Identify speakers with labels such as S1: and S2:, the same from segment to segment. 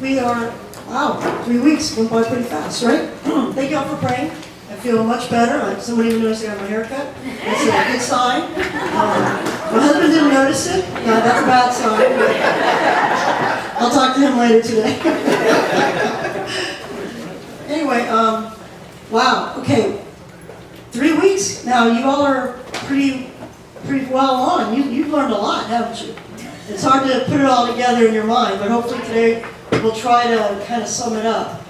S1: We are, wow, 3 weeks went by pretty fast, right? Thank you all for praying. I feel much better. Somebody even noticed I got my haircut. That's a good sign. My husband didn't notice it. No, that's a bad sign. I'll talk to him later today. Anyway, wow, okay. 3 weeks. Now, you all are pretty well on. You've learned a lot, haven't you? It's hard to put it all together in your mind, but hopefully today we'll try to kind of sum it up.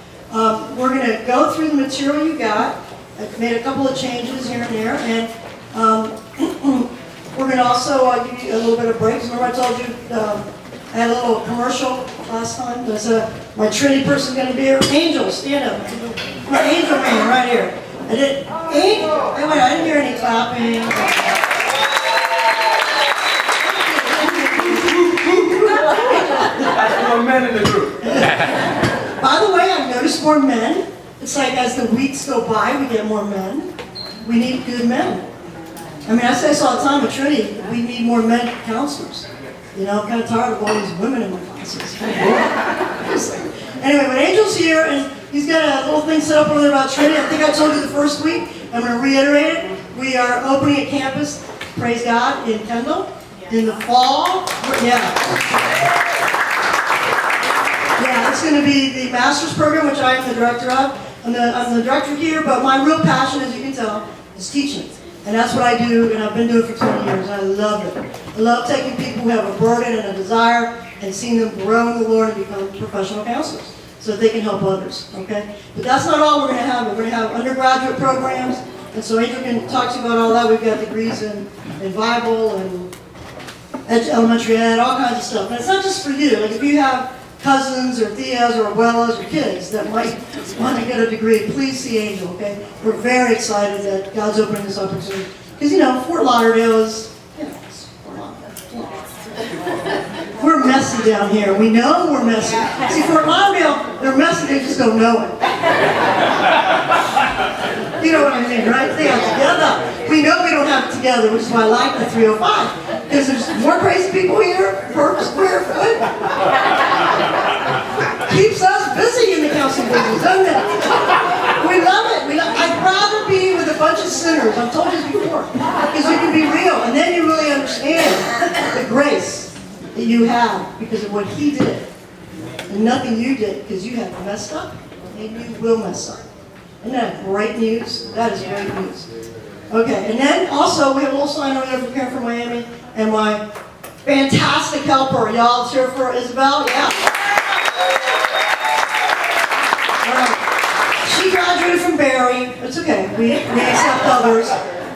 S1: We're going to go through the material you got. I've made a couple of changes here and there, and we're going to also give you a little bit of breaks. Remember I told you I had a little commercial last time? There's my Trinity person going to be here. Angel, stand up. My angel man right here. I didn't hear any clapping.
S2: That's more men in the group.
S1: By the way, I've noticed more men. It's like as the weeks go by, we get more men. We need good men. I mean, I say this all the time at Trinity, we need more men counselors. You know, I'm kind of tired of all these women in my classes. Anyway, when Angel's here, and he's got a little thing set up over there about Trinity, I think I told you the first week, I'm going to reiterate it. We are opening a campus, praise God, in Kendall in the fall. Yeah, it's going to be the master's program, which I am the director of. I'm the director here, but my real passion, as you can tell, is teaching. And that's what I do, and I've been doing it for 20 years, and I love it. I love taking people who have a burden and a desire and seeing them grow in the Lord and become professional counselors so that they can help others, okay? But that's not all we're going to have. We're going to have undergraduate programs, and so Adrian can talk to you about all that. We've got degrees in Bible and elementary ed, all kinds of stuff. And it's not just for you. Like if you have cousins or tias or abuelas or kids that might want to get a degree, please see Angel, okay? We're very excited that God's opening this opportunity. Because, you know, Fort Lauderdale is, it's Fort Lauderdale. We're messy down here. We know we're messy. See, Fort Lauderdale, they're messy, they just don't know it. You know what I mean, right? They have it together. We know we don't have it together, which is why I like the 305. Because there's more crazy people here per square foot. Keeps us busy in the counseling business, doesn't it? We love it. I'd rather be with a bunch of sinners. I've told you before. Because you can be real. And then you really understand the grace that you have because of what He did. And nothing you did because you have messed up. And you will mess up. Isn't that great news? That is great news. Okay, and then also we have a little sign over there for Care for Miami and my fantastic helper. Y'all cheer for Isabel? Yeah? All right. She graduated from Barry. It's okay. We accept others,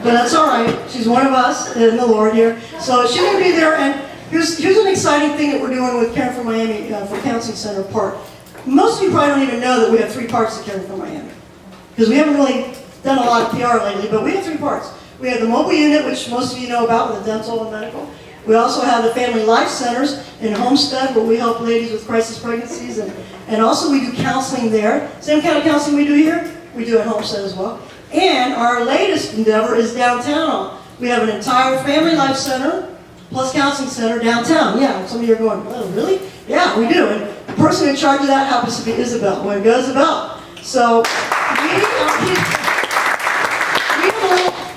S1: but that's all right. She's one of us in the Lord here. So she's going to be there, and here's an exciting thing that we're doing with Care for Miami for Counseling Center part. Most of you probably don't even know that we have 3 parts to Care for Miami. Because we haven't really done a lot of PR lately, but we have 3 parts. We have the mobile unit, which most of you know about, with the dental and medical. We also have the family life centers in Homestead, where we help ladies with crisis pregnancies, and also we do counseling there. Same kind of counseling we do here, we do at Homestead as well. And our latest endeavor is downtown. We have an entire family life center plus counseling center downtown. Yeah, some of you are going, oh, really? Yeah, we do. And the person in charge of that happens to be Isabel. Way to go, Isabel. So we have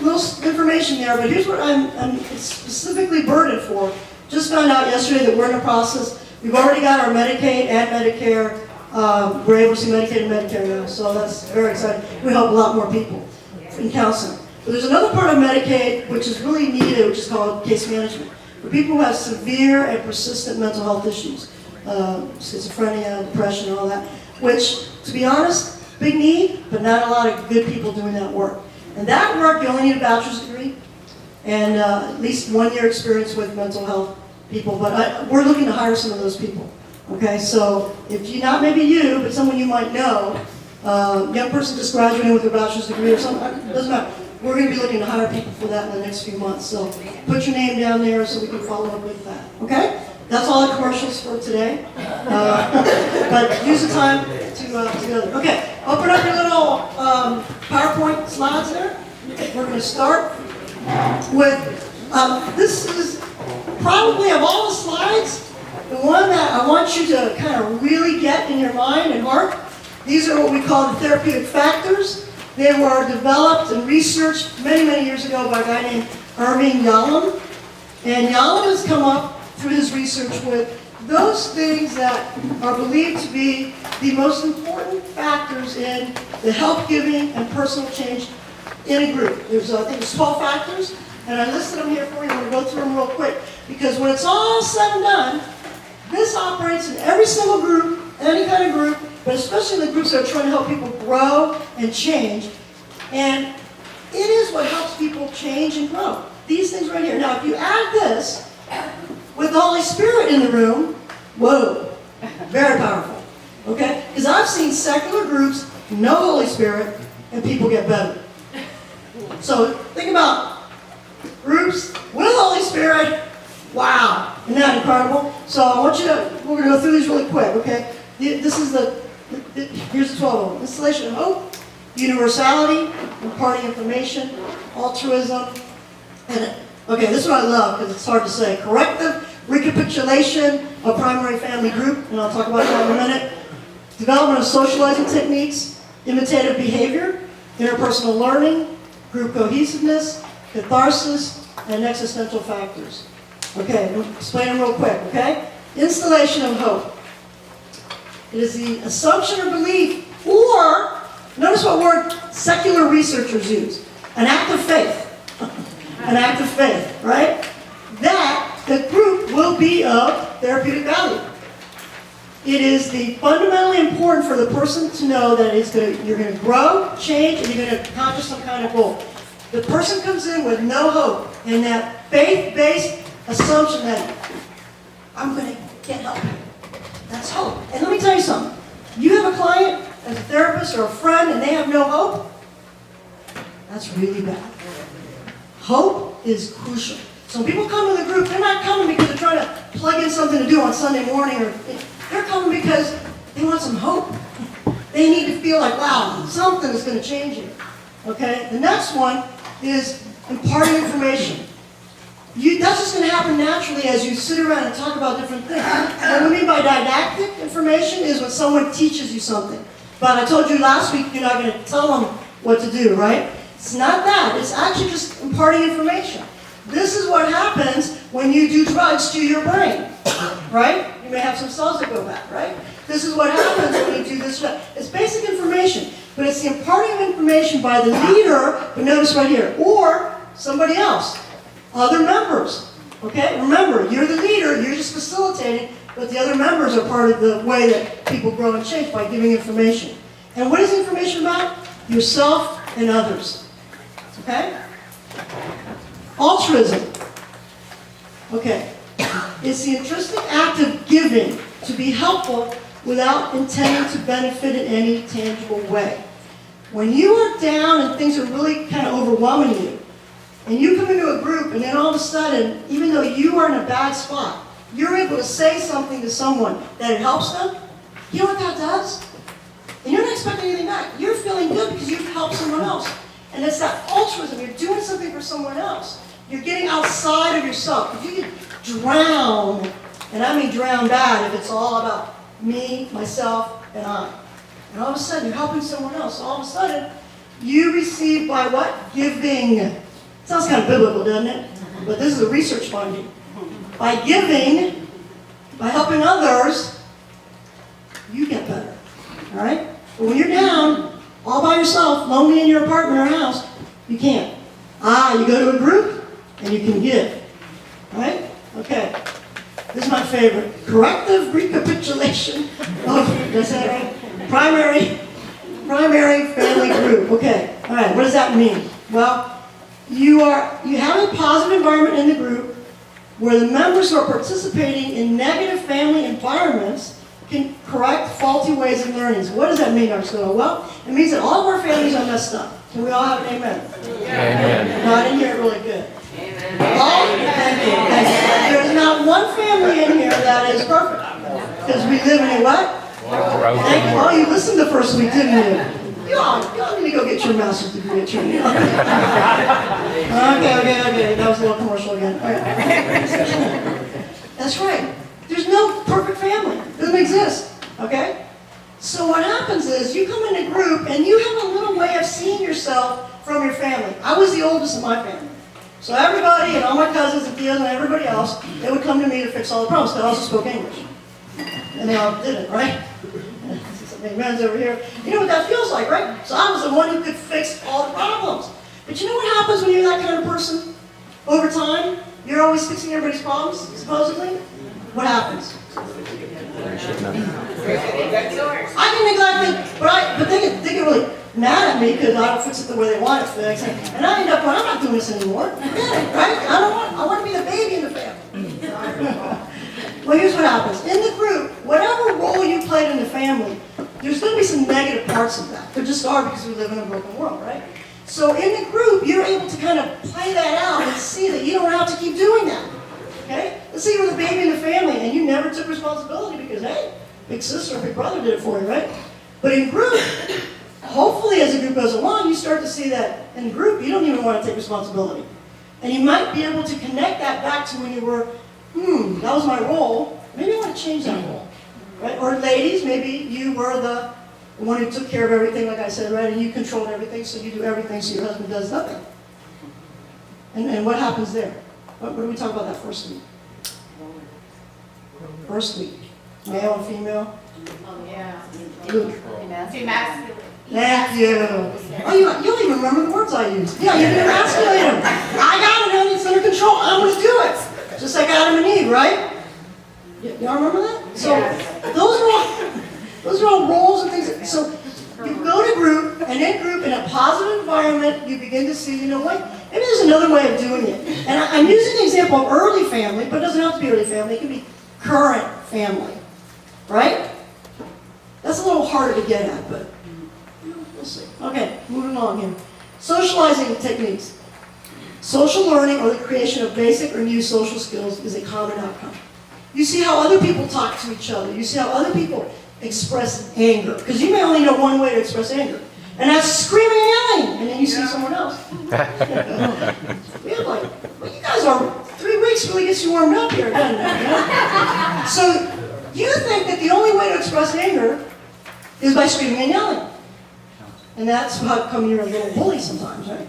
S1: a little information there, but here's what I'm specifically burdened for. Just found out yesterday that we're in the process. We've already got our Medicaid and Medicare. We're able to see Medicaid and Medicare now, so that's very exciting. We help a lot more people in counseling. But there's another part of Medicaid which is really needed, which is called case management. For people who have severe and persistent mental health issues, schizophrenia, depression, and all that, which, to be honest, big need, but not a lot of good people doing that work. And that work, you only need a bachelor's degree and at least 1 year experience with mental health people. But we're looking to hire some of those people. Okay, so if you, not maybe you, but someone you might know, young person just graduating with a bachelor's degree or something, it doesn't matter. We're going to be looking to hire people for that in the next few months. So put your name down there so we can follow up with that. Okay? That's all the commercials for today. But use the time to go there. Okay, open up your little PowerPoint slides there. We're going to start with, this is probably of all the slides, the one that I want you to kind of really get in your mind and heart, these are what we call the therapeutic factors. They were developed and researched many, many years ago by a guy named Irving Yalom. And Yalom has come up through his research with those things that are believed to be the most important factors in the help giving and personal change in a group. There's, I think, 12 factors, and I listed them here for you. I'm going to go through them real quick, because when it's all said and done, this operates in every single group, any kind of group, but especially in the groups that are trying to help people grow and change. And it is what helps people change and grow. These things right here. Now, if you add this with the Holy Spirit in the room, whoa, very powerful. Okay? Because I've seen secular groups, no Holy Spirit, and people get better. So think about groups with Holy Spirit. Wow, isn't that incredible? So I want you to, we're going to go through these really quick, okay? This is here's the 12 of them. Installation of hope, universality, imparting information, altruism, and, okay, this is what I love because it's hard to say. Corrective recapitulation of primary family group, and I'll talk about that in a minute. Development of socializing techniques, imitative behavior, interpersonal learning, group cohesiveness, catharsis, and existential factors. Okay, we'll explain them real quick, okay? Installation of hope. It is the assumption or belief, or, notice what word secular researchers use, an act of faith. An act of faith, right? That the group will be of therapeutic value. It is fundamentally important for the person to know that you're going to grow, change, and you're going to accomplish some kind of goal. The person comes in with no hope, and that faith-based assumption that I'm going to get help. That's hope. And let me tell you something. You have a client as a therapist or a friend, and they have no hope. That's really bad. Hope is crucial. So when people come to the group, they're not coming because they're trying to plug in something to do on Sunday morning, or they're coming because they want some hope. They need to feel like, wow, something is going to change here. Okay? The next one is imparting information. That's just going to happen naturally as you sit around and talk about different things. What we mean by didactic information is when someone teaches you something. But I told you last week you're not going to tell them what to do, right? It's not that. It's actually just imparting information. This is what happens when you do drugs to your brain, right? You may have some cells that go bad, right? This is what happens when you do this. It's basic information, but it's the imparting of information by the leader, but notice right here, or somebody else, other members, okay? Remember, you're the leader, you're just facilitating, but the other members are part of the way that people grow and change by giving information. And what is information about? Yourself and others. Okay? Altruism. Okay. It's the intrinsic act of giving to be helpful without intending to benefit in any tangible way. When you are down and things are really kind of overwhelming you, and you come into a group and then all of a sudden, even though you are in a bad spot, you're able to say something to someone that it helps them, you know what that does? And you're not expecting anything back. You're feeling good because you've helped someone else. And it's that altruism. You're doing something for someone else. You're getting outside of yourself. If you can drown, and I mean drown bad, if it's all about me, myself, and I. And all of a sudden, you're helping someone else. All of a sudden, you receive by what? Giving. Sounds kind of biblical, doesn't it? But this is a research finding. By giving, by helping others, you get better. All right? But when you're down, all by yourself, lonely in your apartment or house, you can't. You go to a group, and you can give. All right? Okay. This is my favorite. Corrective recapitulation of, did I say that right? Primary family group. Okay. All right. What does that mean? Well, you have a positive environment in the group where the members who are participating in negative family environments can correct faulty ways of learning. So what does that mean, Arsenal? Well, it means that all of our families are messed up. Can we all have an amen?
S2: Amen.
S1: No, I didn't hear it really good.
S3: Amen.
S1: Thank you. There's not one family in here that is perfect. Because we live in a what? Thank you. Oh, you listened the first week, didn't you? Y'all need to go get your master's degree at Trinity. Okay. That was a little commercial again. All right. That's right. There's no perfect family. It doesn't exist, okay? So what happens is you come in a group and you have a little way of seeing yourself from your family. I was the oldest in my family. So everybody and all my cousins and tios and everybody else, they would come to me to fix all the problems. They also spoke English. And they all did it, right? Some big men's over here. You know what that feels like, right? So I was the one who could fix all the problems. But you know what happens when you're that kind of person? Over time, you're always fixing everybody's problems, supposedly. What happens? I can neglect it, but they get really mad at me because I don't fix it the way they want it fixed. And I end up going, I'm not doing this anymore. Forget it, right? I want to be the baby in the family. Well, here's what happens. In the group, whatever role you played in the family, there's going to be some negative parts of that. There just are because we live in a broken world, right? So in the group, you're able to kind of play that out and see that you don't have to keep doing that. Okay? Let's say you're the baby in the family and you never took responsibility because, hey, big sister or big brother did it for you, right? But in group, hopefully as the group goes along, you start to see that in group, you don't even want to take responsibility. And you might be able to connect that back to when you were, that was my role. Maybe I want to change that role. Right? Or ladies, maybe you were the one who took care of everything, like I said, right? And you controlled everything, so you do everything, so your husband does nothing. And what happens there? What do we talk about that first week? First week. Male and female?
S2: Oh, yeah.
S1: Good.
S2: Too masculine.
S1: Thank you. Oh, you don't even remember the words I used. Yeah, you didn't emasculate him. I got it, honey. It's under control. I'm going to do it. Just like Adam and Eve, right? Y'all remember that? So those are all roles and things. So you go to group, and in group, in a positive environment, you begin to see, you know what? Maybe there's another way of doing it. And I'm using the example of early family, but it doesn't have to be early family. It can be current family, right? That's a little harder to get at, but we'll see. Okay, moving along here. Socializing techniques. Social learning or the creation of basic or new social skills is a common outcome. You see how other people talk to each other. You see how other people express anger. Because you may only know one way to express anger. And that's screaming and yelling. And then you see someone else. We have well, you guys are, 3 weeks really gets you warmed up here, doesn't it? Yeah? So you think that the only way to express anger is by screaming and yelling. And that's how come you're a little bully sometimes, right?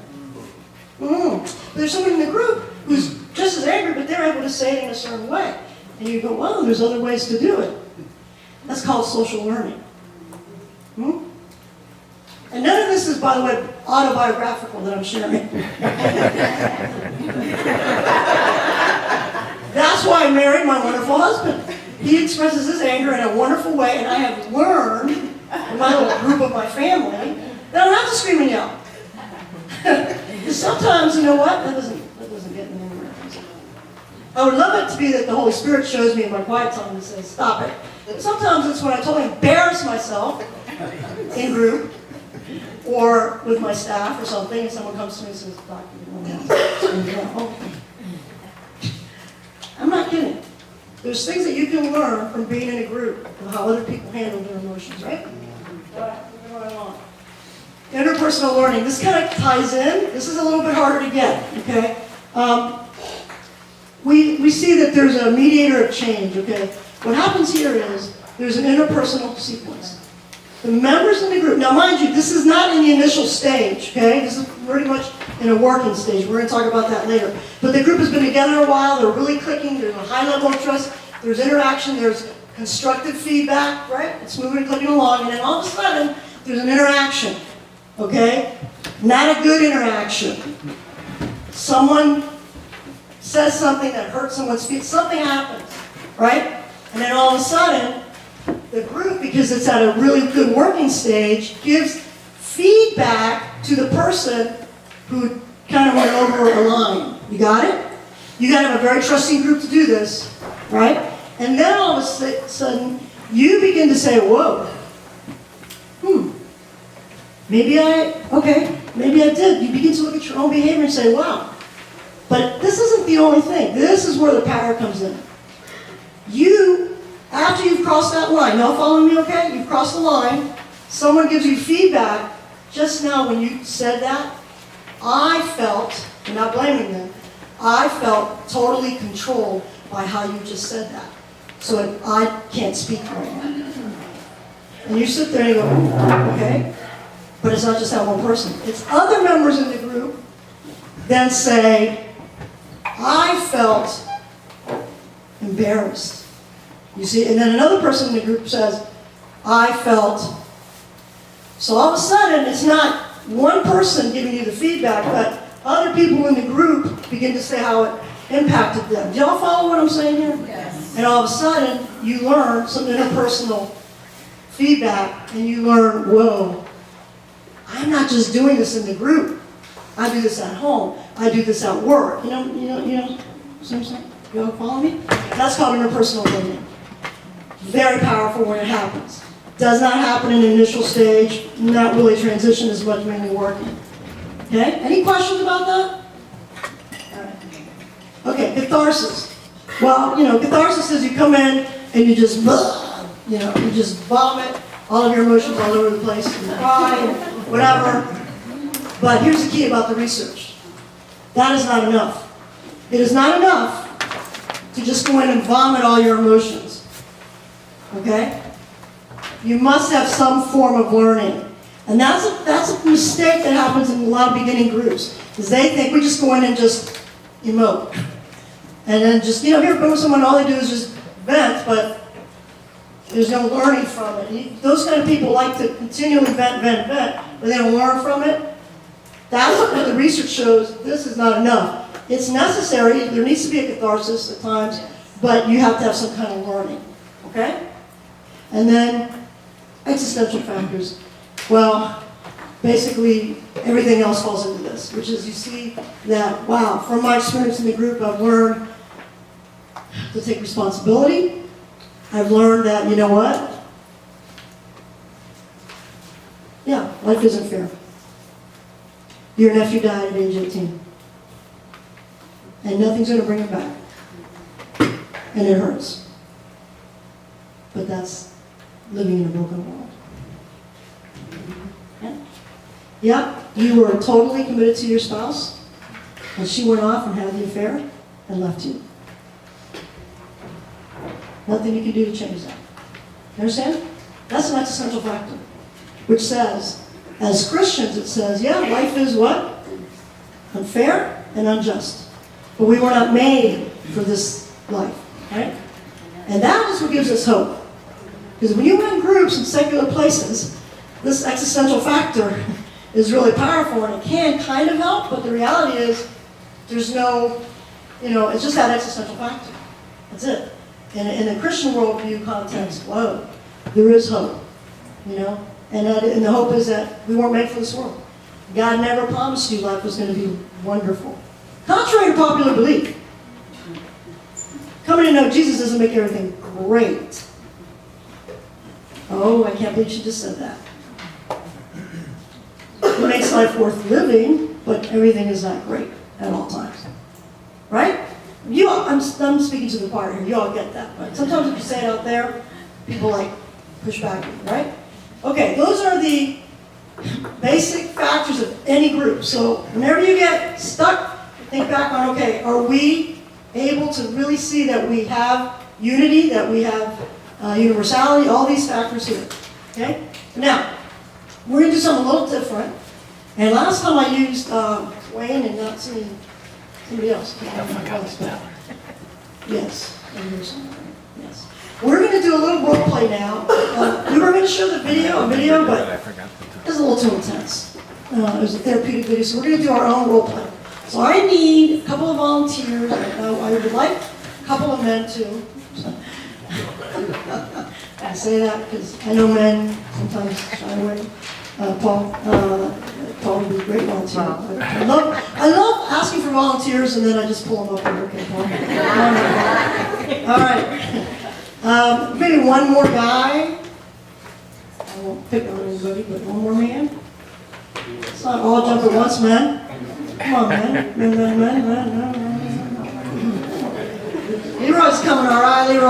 S1: But there's someone in the group who's just as angry, but they're able to say it in a certain way. And you go, well, there's other ways to do it. That's called social learning. And none of this is, by the way, autobiographical that I'm sharing. That's why I married my wonderful husband. He expresses his anger in a wonderful way, and I have learned in my little group of my family that I don't have to scream and yell. Because sometimes, you know what? That doesn't get me anywhere. I would love it to be that the Holy Spirit shows me in my quiet time and says, stop it. But sometimes it's when I totally embarrass myself in group or with my staff or something, and someone comes to me and says, Doctor, I'm not kidding. There's things that you can learn from being in a group of how other people handle their emotions, right? All right, moving right on. Interpersonal learning. This kind of ties in. This is a little bit harder to get, okay? We see that there's a mediator of change, okay? What happens here is there's an interpersonal sequence. The members in the group, now mind you, this is not in the initial stage, okay? This is pretty much in a working stage. We're going to talk about that later. But the group has been together a while. They're really clicking. There's a high level of trust. There's interaction. There's constructive feedback, right? It's moving and clicking along. And then all of a sudden, there's an interaction, okay? Not a good interaction. Someone says something that hurts someone's feelings. Something happens, right? And then all of a sudden, the group, because it's at a really good working stage, gives feedback to the person who kind of went over a line. You got it? You got to have a very trusting group to do this, right? And then all of a sudden, you begin to say, whoa, maybe I did. You begin to look at your own behavior and say, wow. But this isn't the only thing. This is where the power comes in. After you've crossed that line, y'all following me okay? You've crossed the line. Someone gives you feedback. Just now when you said that, I felt, I'm not blaming them, I felt totally controlled by how you just said that. so I can't speak right now. And you sit there and you go, okay? But it's not just that one person. It's other members in the group then say, I felt embarrassed. You see, and then another person in the group says, I felt. So all of a sudden, it's not one person giving you the feedback, but other people in the group begin to say how it impacted them. Do y'all follow what I'm saying here?
S2: Yes.
S1: And all of a sudden, you learn some interpersonal feedback, and you learn, whoa, I'm not just doing this in the group. I do this at home. I do this at work. You know what I'm saying? You all follow me? That's called interpersonal learning. Very powerful when it happens. Does not happen in the initial stage. Not really transition as much when you're working. Okay? Any questions about that? All right. Okay, catharsis. Well, catharsis is you come in and you just, you just vomit all of your emotions all over the place, and cry, and whatever. But here's the key about the research. That is not enough. It is not enough to just go in and vomit all your emotions. Okay? You must have some form of learning. And that's a mistake that happens in a lot of beginning groups, is they think we just go in and just emote. And then just, you ever go with someone, all they do is just vent, but there's no learning from it. Those kind of people like to continually vent, but they don't learn from it. That's what the research shows. This is not enough. It's necessary. There needs to be a catharsis at times, but you have to have some kind of learning. Okay? And then existential factors. Well, basically everything else falls into this, which is you see that, wow, from my experience in the group, I've learned to take responsibility. I've learned that, you know what? Yeah, life isn't fair. Your nephew died at age 18. And nothing's going to bring him back. And it hurts. But that's living in a broken world. Yeah, you were totally committed to your spouse, and she went off and had the affair and left you. Nothing you can do to change that. You understand? That's an existential factor, which says, as Christians, it says, yeah, life is what? Unfair and unjust. But we were not made for this life, right? And that is what gives us hope. Because when you in groups in secular places, this existential factor is really powerful, and it can kind of help, but the reality is there's no, it's just that existential factor. That's it. In a Christian worldview context, whoa, there is hope, and the hope is that we weren't made for this world. God never promised you life was going to be wonderful. Contrary to popular belief. Coming to know Jesus doesn't make everything great. Oh, I can't believe she just said that. It makes life worth living, but everything is not great at all times. Right? I'm speaking to the choir here. You all get that. But sometimes if you say it out there, people push back, right? Okay, those are the basic factors of any group. So whenever you get stuck, think back on, okay, are we able to really see that we have unity, that we have universality, all these factors here. Okay? Now, we're going to do something a little different. And last time I used Wayne and not seeing somebody else. Yes. Yes. We're going to do a little role play now. We were going to show a video, but it was a little too intense. It was a therapeutic video, so we're going to do our own role play. So I need a couple of volunteers. I would like a couple of men too. I say that because I know men sometimes shy away. Paul would be a great volunteer. I love asking for volunteers, and then I just pull them up and okay, Paul. All right. Maybe one more guy. I won't pick on anybody, but one more man. Let's not all jump at once, man. Come on, man. Men. Leroy's coming, all right, Leroy.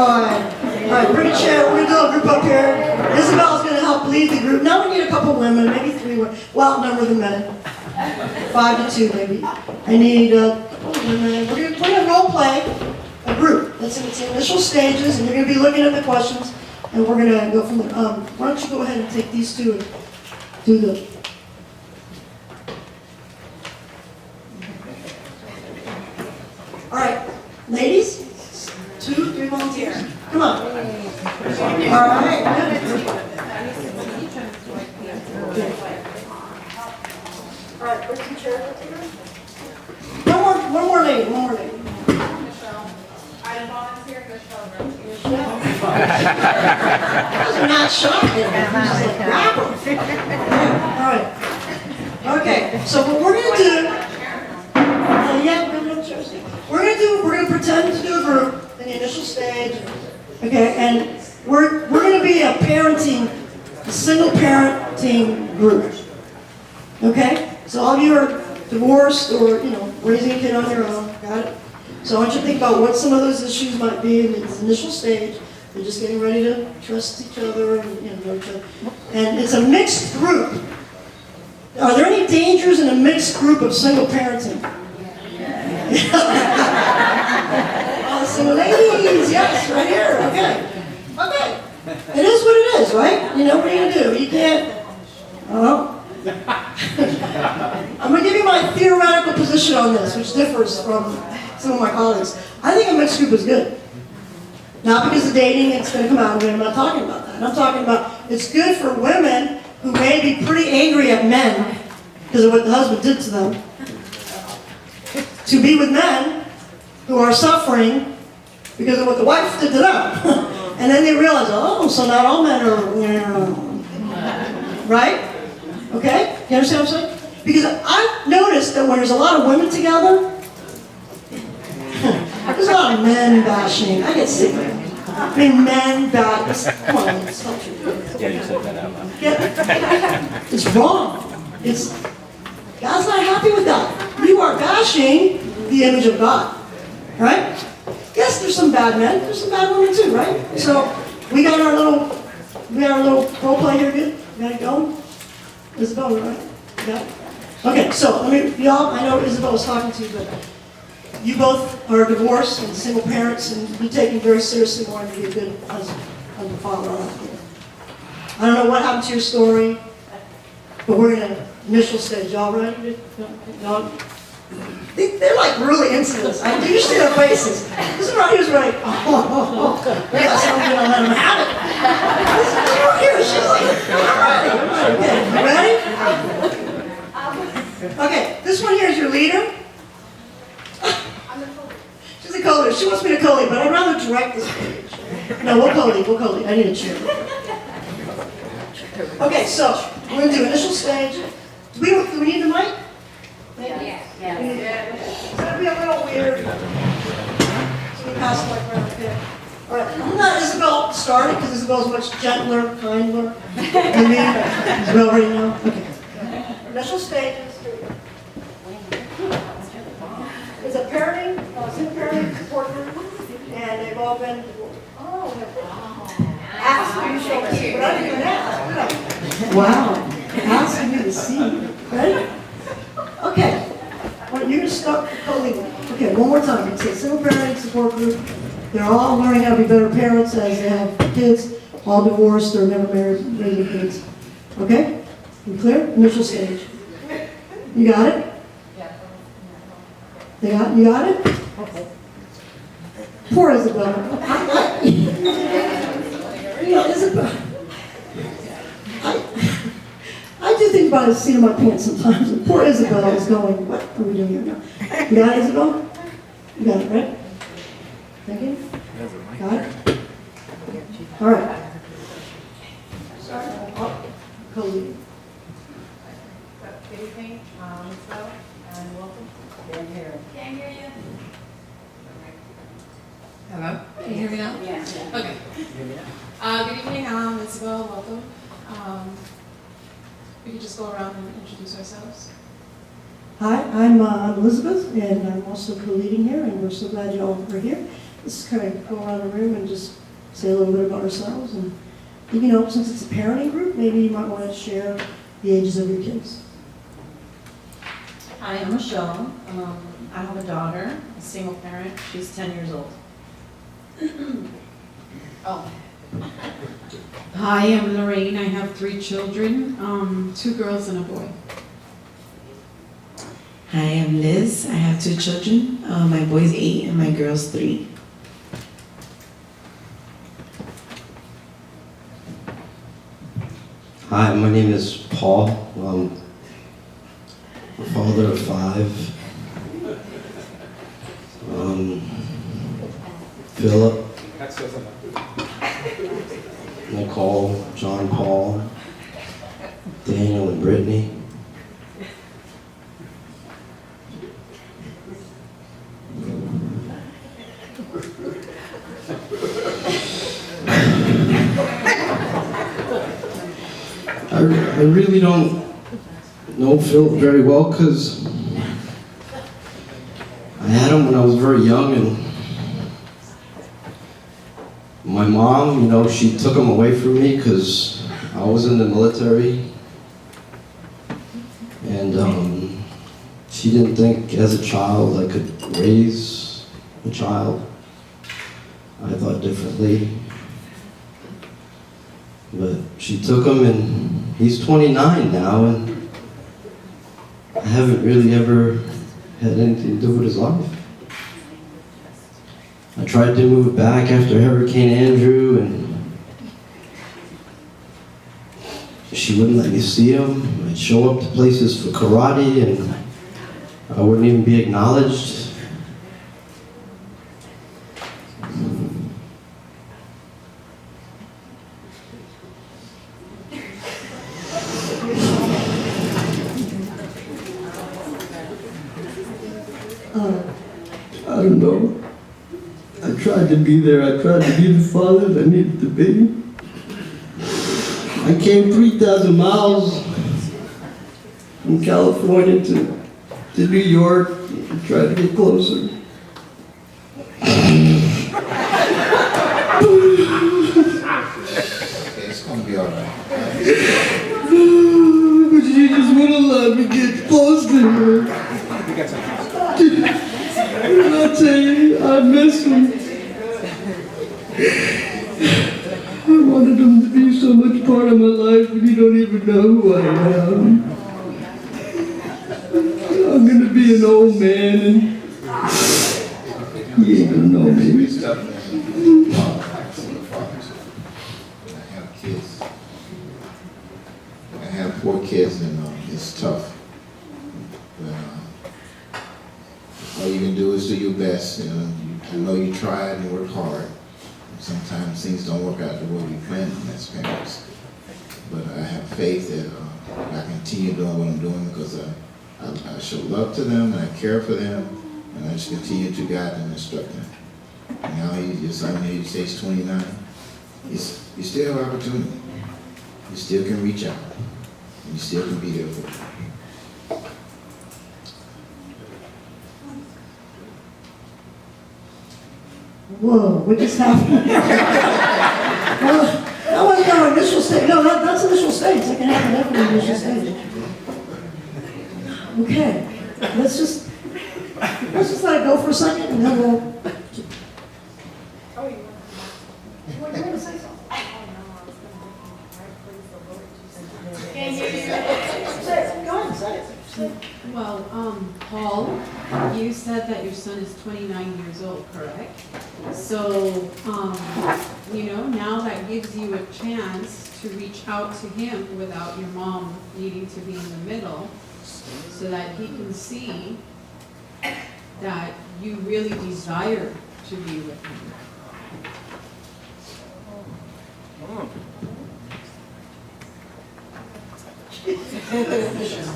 S1: All right, bring a chair. We're going to do a group up here. Isabel's going to help lead the group. Now we need a couple women, maybe 3 women. Well, outnumber the men. 5 to 2, maybe. I need a couple women. We're going to role play a group. It's initial stages, and you're going to be looking at the questions, and we're going to go from there. Why don't you go ahead and take these two and do the... All right, ladies, 2, 3 volunteers. Come on. All right. All right, put some chairs up here. One more lady.
S2: Michelle. I volunteer Michelle.
S1: I'm not shocking. Like, grab her. All right. Okay, so what we're going to do... we're going to pretend to do a group in the initial stage, okay, and we're going to be a single parenting group, okay? So all of you are divorced or, raising a kid on your own, got it? So I want you to think about what some of those issues might be in this initial stage. You're just getting ready to trust each other and, know each other. And it's a mixed group. Are there any dangers in a mixed group of single parenting? So ladies, yes, right here, okay. It is what it is, right? What are you going to do? You can't, I'm going to give you my theoretical position on this, which differs from some of my colleagues. I think a mixed group is good. Not because of dating, it's going to come out, I'm not talking about that. I'm talking about it's good for women who may be pretty angry at men because of what the husband did to them, to be with men who are suffering because of what the wife did to them. And then they realize, so not all men are, right? Okay? You understand what I'm saying? Because I've noticed that when there's a lot of women together, there's a lot of men bashing. I get sick of it. I mean, men bash. Come on, it's not true.
S3: Yeah, you said that out loud.
S1: It's wrong. God's not happy with that. You are bashing the image of God. Right? Yes, there's some bad men. There's some bad women too, right? So we got our little role play here. Good. We got it going. Isabel, right? Yeah. Okay. So y'all. I know Isabel was talking to you, but you both are divorced and single parents, and you're taking very seriously wanting to be a good husband and father. I don't know what happened to your story, but we're in an initial stage. Y'all ready? Y'all. They're like really into this. I do see their faces. This is right here's right. Yes, I'm gonna let them have it. This is right here. She's like, okay, you ready? Okay, this one here is your leader. She's a co-leader. She wants me to co-lead, but I'd rather direct this page. No, we'll co-lead. I need a chair. Okay, so we're gonna do initial stage. Do we need the mic?
S2: Yeah.
S1: It's going to be a little weird. So we pass the mic around, okay? All right, I'm going to let Isabel start because Isabel's much gentler, kinder than me. Isabel already know? Okay. Initial stages. It's a single parenting support group, and they've all been divorced. Ask you shall receive. But I didn't even ask. Wow. Asking you to see. Ready? Okay. Well, you're going to start co-leading. Okay, one more time. It's a single parenting support group. They're all learning how to be better parents as they have kids, all divorced or never married, raising kids. Okay? You clear? Initial stage. You got it? You got it? Okay. Poor Isabel. Isabel. I do think about the seat of my pants sometimes. And poor Isabel is going, what are we doing here now? You got it, Isabel? You got it, right? Thank you. Got it? All right. Co-lead.
S2: Good evening, Isabel, and welcome.
S4: Can't hear you.
S5: Hello? Can you hear me now?
S4: Yes.
S5: Okay. Good evening, Isabel, welcome. We could just go around and introduce ourselves.
S1: Hi, I'm Elizabeth, and I'm also co-leading here, and we're so glad you all are here. Let's just kind of go around the room and just say a little bit about ourselves. And, since it's a parenting group, maybe you might want to share the ages of your kids.
S4: Hi, I'm Michelle. I have a daughter, a single parent. She's 10 years old.
S2: Oh,
S5: Hi, I'm Lorraine. I have 3 children, 2 girls and a boy.
S6: Hi, I'm Liz. I have 2 children. My boy's 8 and my girl's 3.
S7: Hi, my name is Paul. I'm a father of 5. Philip, Nicole, John Paul, Daniel, and Brittany. I really don't know Philip very well because I had him when I was very young, and my mom, she took him away from me because I was in the military, and she didn't think as a child I could raise a child. I thought differently. But she took him, and he's 29 now, and I haven't really ever had anything to do with his life. I tried to move back after Hurricane Andrew, and she wouldn't let me see him. I'd show up to places for karate, and I wouldn't even be acknowledged. I don't know. I tried to be there. I tried to be the father that I needed to be. I came 3,000 miles from California to New York to try to get closer.
S8: It's gonna be all right.
S7: But she just wouldn't let me get close to her. And I tell you, I miss him. I wanted him to be so much part of my life, and you don't even know who I am. I'm gonna be an old man, and he ain't gonna know me.
S8: It's tough, man. I have kids. I have 4 kids, and it's tough. But all you can do is do your best. I know you tried and worked hard. Sometimes things don't work out the way we planned them as parents. But I have faith that I continue doing what I'm doing because I show love to them and I care for them, and I just continue to guide them and instruct them. And now your son here, you say he's 29. You still have opportunity. You still can reach out. And you still can be there for them.
S1: Whoa, what just happened? Well, that wasn't our initial stage. No, that's initial stage. Second half of definitely initial stage. Okay, let's just let it go for a second, and then we'll. You want to say something? Say it. Go ahead, say it.
S5: Well, Paul, you said that your son is 29 years old, correct? So, now that gives you a chance to reach out to him without your mom needing to be in the middle, so that he can see that you really desire to be with him.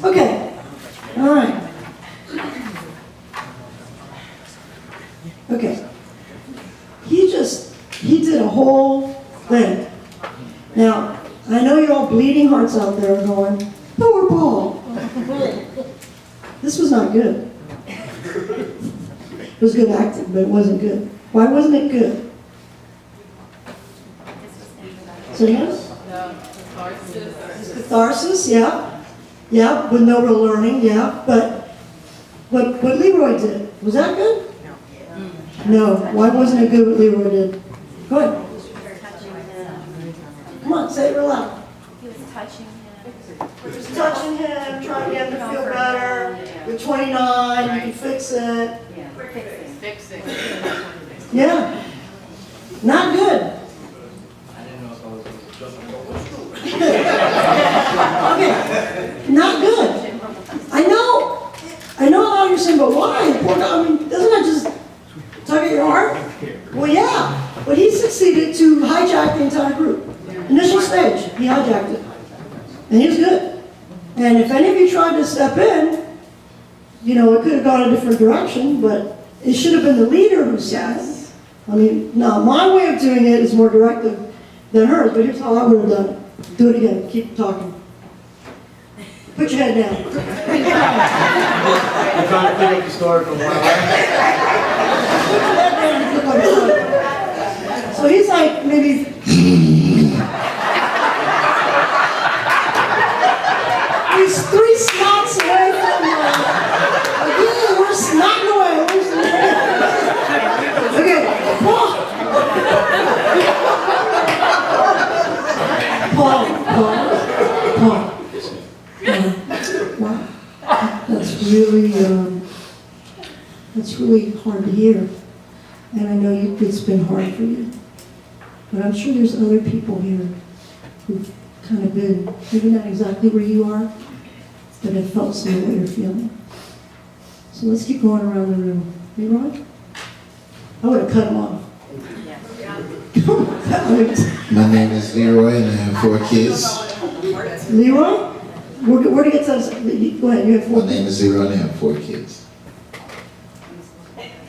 S1: Okay, all right. Okay. He did a whole thing. Now, I know you're all bleeding hearts out there going, poor Paul. This was not good. It was good acting, but it wasn't good. Why wasn't it good? So yes? Catharsis, yeah. Yeah, with no real learning, yeah. But what Leroy did, was that good? No, why wasn't it good what Leroy did? Go ahead. Come on, say it real loud.
S4: He was touching him.
S1: Just touching him, trying to get him to feel better. You're 29, you can fix it.
S2: Fixing.
S1: Yeah. Not good. Okay, not good. I know a lot of you are saying, but why? I mean, doesn't that just tug at your heart? Well, yeah, but he succeeded to hijack the entire group. Initial stage, he hijacked it. And he was good. And if any of you tried to step in, you know, it could have gone a different direction, but it should have been the leader who said it. I mean, now, my way of doing it is more directive than hers, but here's how I would have done it. Do it again. Keep talking. Put your head down.
S9: I'm trying to pick up the story from one.
S1: Put your head down and flip on your side. So he's like maybe... he's 3 slots away from again, we're snotting away. Okay, Paul. Wow, that's really hard to hear. And I know it's been hard for you. But I'm sure there's other people here who've kind of been, maybe not exactly where you are, but have felt some of what you're feeling. So let's keep going around the room. Leroy? I would have cut him off.
S8: My name is Leroy and I have 4 kids.
S1: Leroy? Where to get to? Go ahead, you have 4
S8: My name is Leroy and I have 4 kids.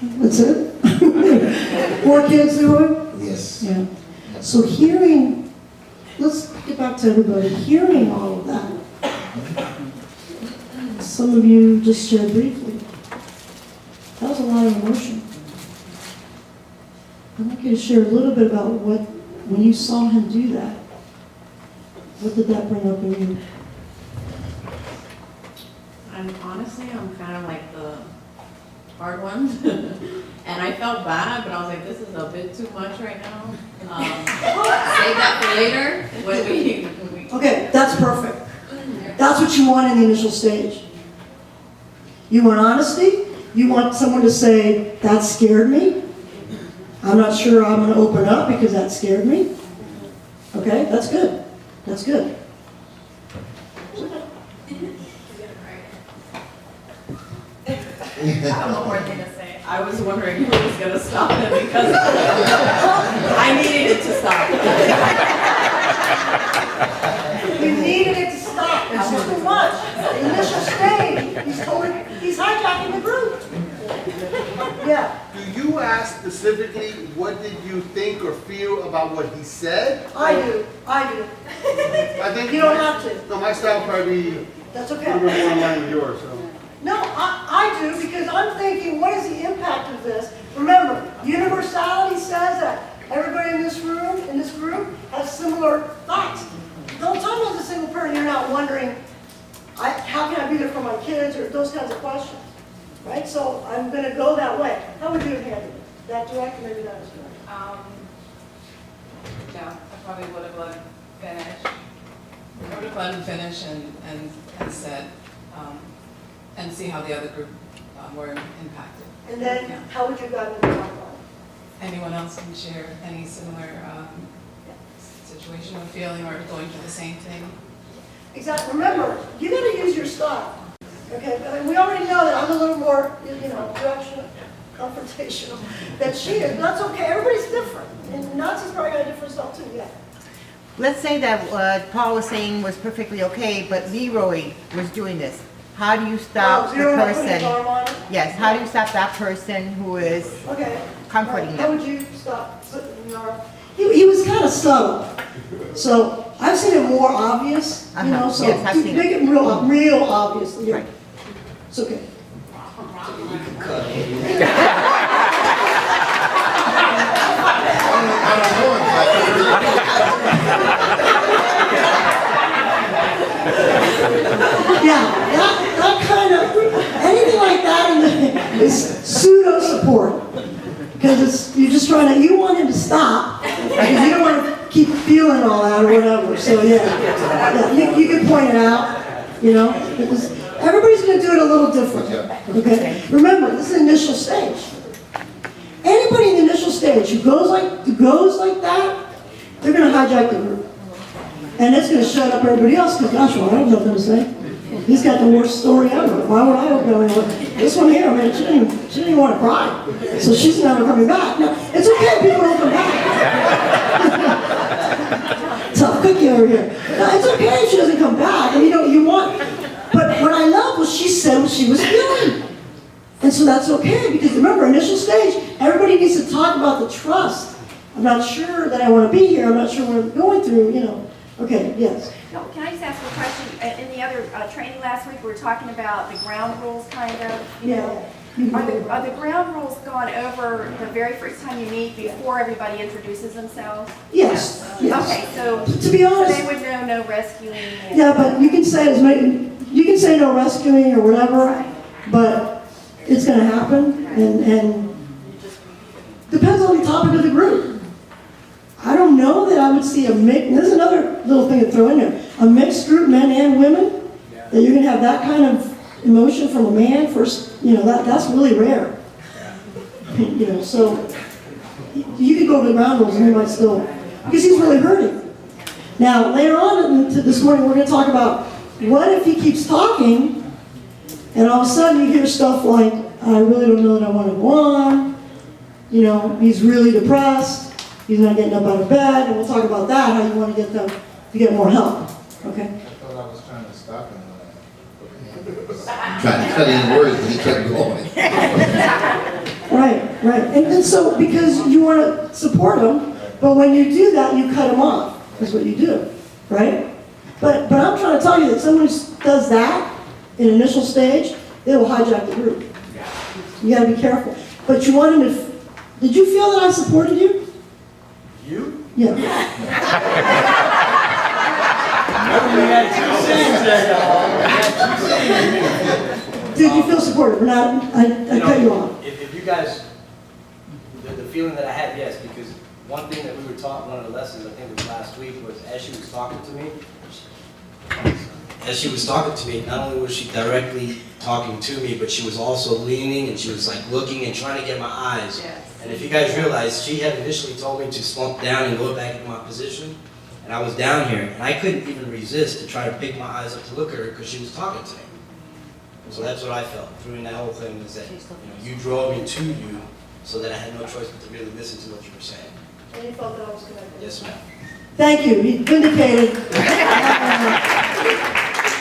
S1: That's it? 4 kids, Leroy?
S8: Yes.
S1: Yeah. So hearing, let's get back to everybody, hearing all of that. Some of you just shared briefly. That was a lot of emotion. I'd like you to share a little bit about when you saw him do that, what did that bring up in you?
S10: I'm kind of like the hard one. And I felt bad, but I was like, this is a bit too much right now. Save that for later. When we
S1: Okay, that's perfect. That's what you want in the initial stage. You want honesty. You want someone to say, that scared me. I'm not sure I'm going to open up because that scared me. Okay, that's good. That's good.
S2: I have one more thing to say.
S10: I was wondering who was going to stop it because I needed it to stop.
S1: You needed it to stop. It's just too much. The initial stage, he's hijacking the group. Yeah.
S9: Do you ask specifically what did you think or feel about what he said?
S1: I do.
S9: I think
S1: You don't have to.
S9: No, my style probably
S1: That's
S9: a little bit
S1: okay.
S9: more in line with yours. So.
S1: No, I do, because I'm thinking, what is the impact of this? Remember, universality says that everybody in this group, has similar thoughts. The whole time as a single parent, you're not wondering, how can I be there for my kids, or those kinds of questions, right? So I'm going to go that way. How would you have handled it? That direct, or maybe not as direct?
S2: Yeah, I probably would have let him finish.
S10: I would have let him finish and said, and see how the other group were impacted.
S1: And then,
S10: Yeah.
S1: how would you have gotten in the top line?
S10: Anyone else can share any similar situation or feeling or going through the same thing?
S1: Exactly. Remember, you got to use your style. Okay, I mean, we already know that I'm a little more, directional, confrontational than she is. But that's okay. Everybody's different, and Nancy's probably got a different style too. Yeah.
S11: Let's say that what Paul was saying was perfectly okay, but Leroy was doing this. How do you stop the
S1: Zero, putting his
S11: person?
S1: arm on it.
S11: Yes, how do you stop that person who is
S1: Okay.
S11: comforting
S1: How
S11: them?
S1: would you stop putting your arm? He was kind of subtle, so I've seen it more obvious. So
S11: Yes, I've seen
S1: make it real obvious. Yeah.
S11: Right.
S1: It's okay. Yeah, that kind of, anything like that is pseudo support. Because Yeah, you can point it out, you know, because everybody's gonna do it a little different, okay? Remember, this is the initial stage. Anybody in the initial stage who goes like that, they're gonna hijack the group. And it's gonna shut up everybody else, because gosh, well, I don't know what to say. He's got the worst story ever. Why would I go anywhere? This one here, man, she didn't even want to cry. So she's never coming back. No, it's okay, people don't come back. Tough cookie over here. No, it's okay if she doesn't come back. And you want, but what I love was she said what she was feeling. And so that's okay, because remember, initial stage, everybody needs to talk about the trust. I'm not sure that I want to be here. I'm not sure what I'm going through, you know. Okay, yes.
S4: No, can I just ask a question? In the other training last week, we were talking about the ground rules, kind of, you know. Are the ground rules gone over the very first time you meet before everybody introduces themselves?
S1: Yes. Yes.
S4: Okay, so
S1: To be honest,
S4: they would know no rescuing.
S1: yeah, but you can say no rescuing or whatever,
S4: Right.
S1: but it's going to happen, and depends on the topic of the group. I don't know that I would see a mix. There's another little thing to throw in there: a mixed group, men and women. That you're going to have that kind of emotion from a man first. You know, that's really rare. You know, so you could go over the ground rules and he might still, because he's really hurting. Now later on this morning, we're going to talk about what if he keeps talking, and all of a sudden you hear stuff like, "I really don't know that I want to go on." You know, he's really depressed. He's not getting up out of bed, and we'll talk about that, how you want to get them to get more help. Okay?
S8: I thought I was trying to stop him. Trying to cut in words, but he kept going.
S1: Right. And so, because you want to support them, but when you do that, you cut them off, is what you do. Right? But I'm trying to tell you that someone who does that in initial stage, they will hijack the group. You got to be careful. But you want them to, did you feel that I supported you?
S9: You?
S1: Yeah. Did you feel supported? Or not? I cut you off.
S12: If you guys, the feeling that I had, yes, because one thing that we were taught, one of the lessons I think it was last week, was as she was talking to me, not only was she directly talking to me, but she was also leaning and she was like looking and trying to get my eyes.
S10: Yes.
S12: And if you guys realize, she had initially told me to slump down and go back into my position, and I was down here, and I couldn't even resist to try to pick my eyes up to look at her because she was talking to me. So that's what I felt during that whole thing, is that you drove me to you so that I had no choice but to really listen to what you were saying.
S1: And you felt that I was connected.
S12: Yes, ma'am.
S1: Thank you. He vindicated.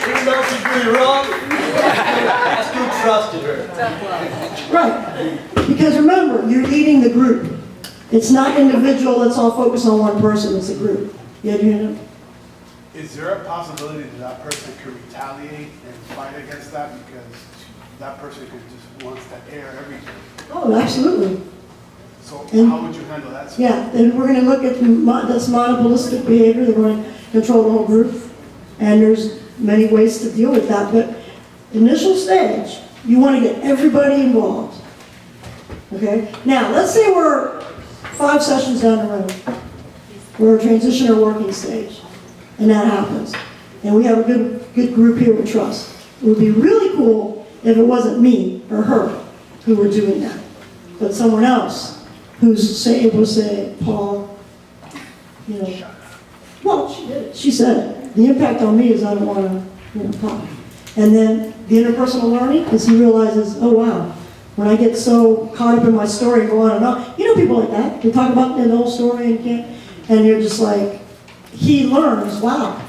S12: Even though she's doing wrong, I still trusted her.
S1: Right. Because remember, you're leading the group. It's not individual, let's all focus on one person, it's a group. Yeah, do you know?
S9: Is there a possibility that that person could retaliate and fight against that because that person could just wants to air everything?
S1: Oh, absolutely.
S9: So
S1: And-
S9: how would you handle that?
S1: Yeah, then we're going to look at this monopolistic behavior, that we're going to control the whole group. And there's many ways to deal with that, but initial stage, you want to get everybody involved. Okay? Now, let's say we're 5 sessions down the road. We're a transition or working stage, and that happens. And we have a good group here with trust. It would be really cool if it wasn't me or her who were doing that, but someone else who's able to say, "Paul, you know," well, she did it. She said it. The impact on me is I don't want to, talk. And then the interpersonal learning is he realizes, oh wow, when I get so caught up in my story and go on and on, people like that. They talk about the whole story and you're just like, he learns, wow,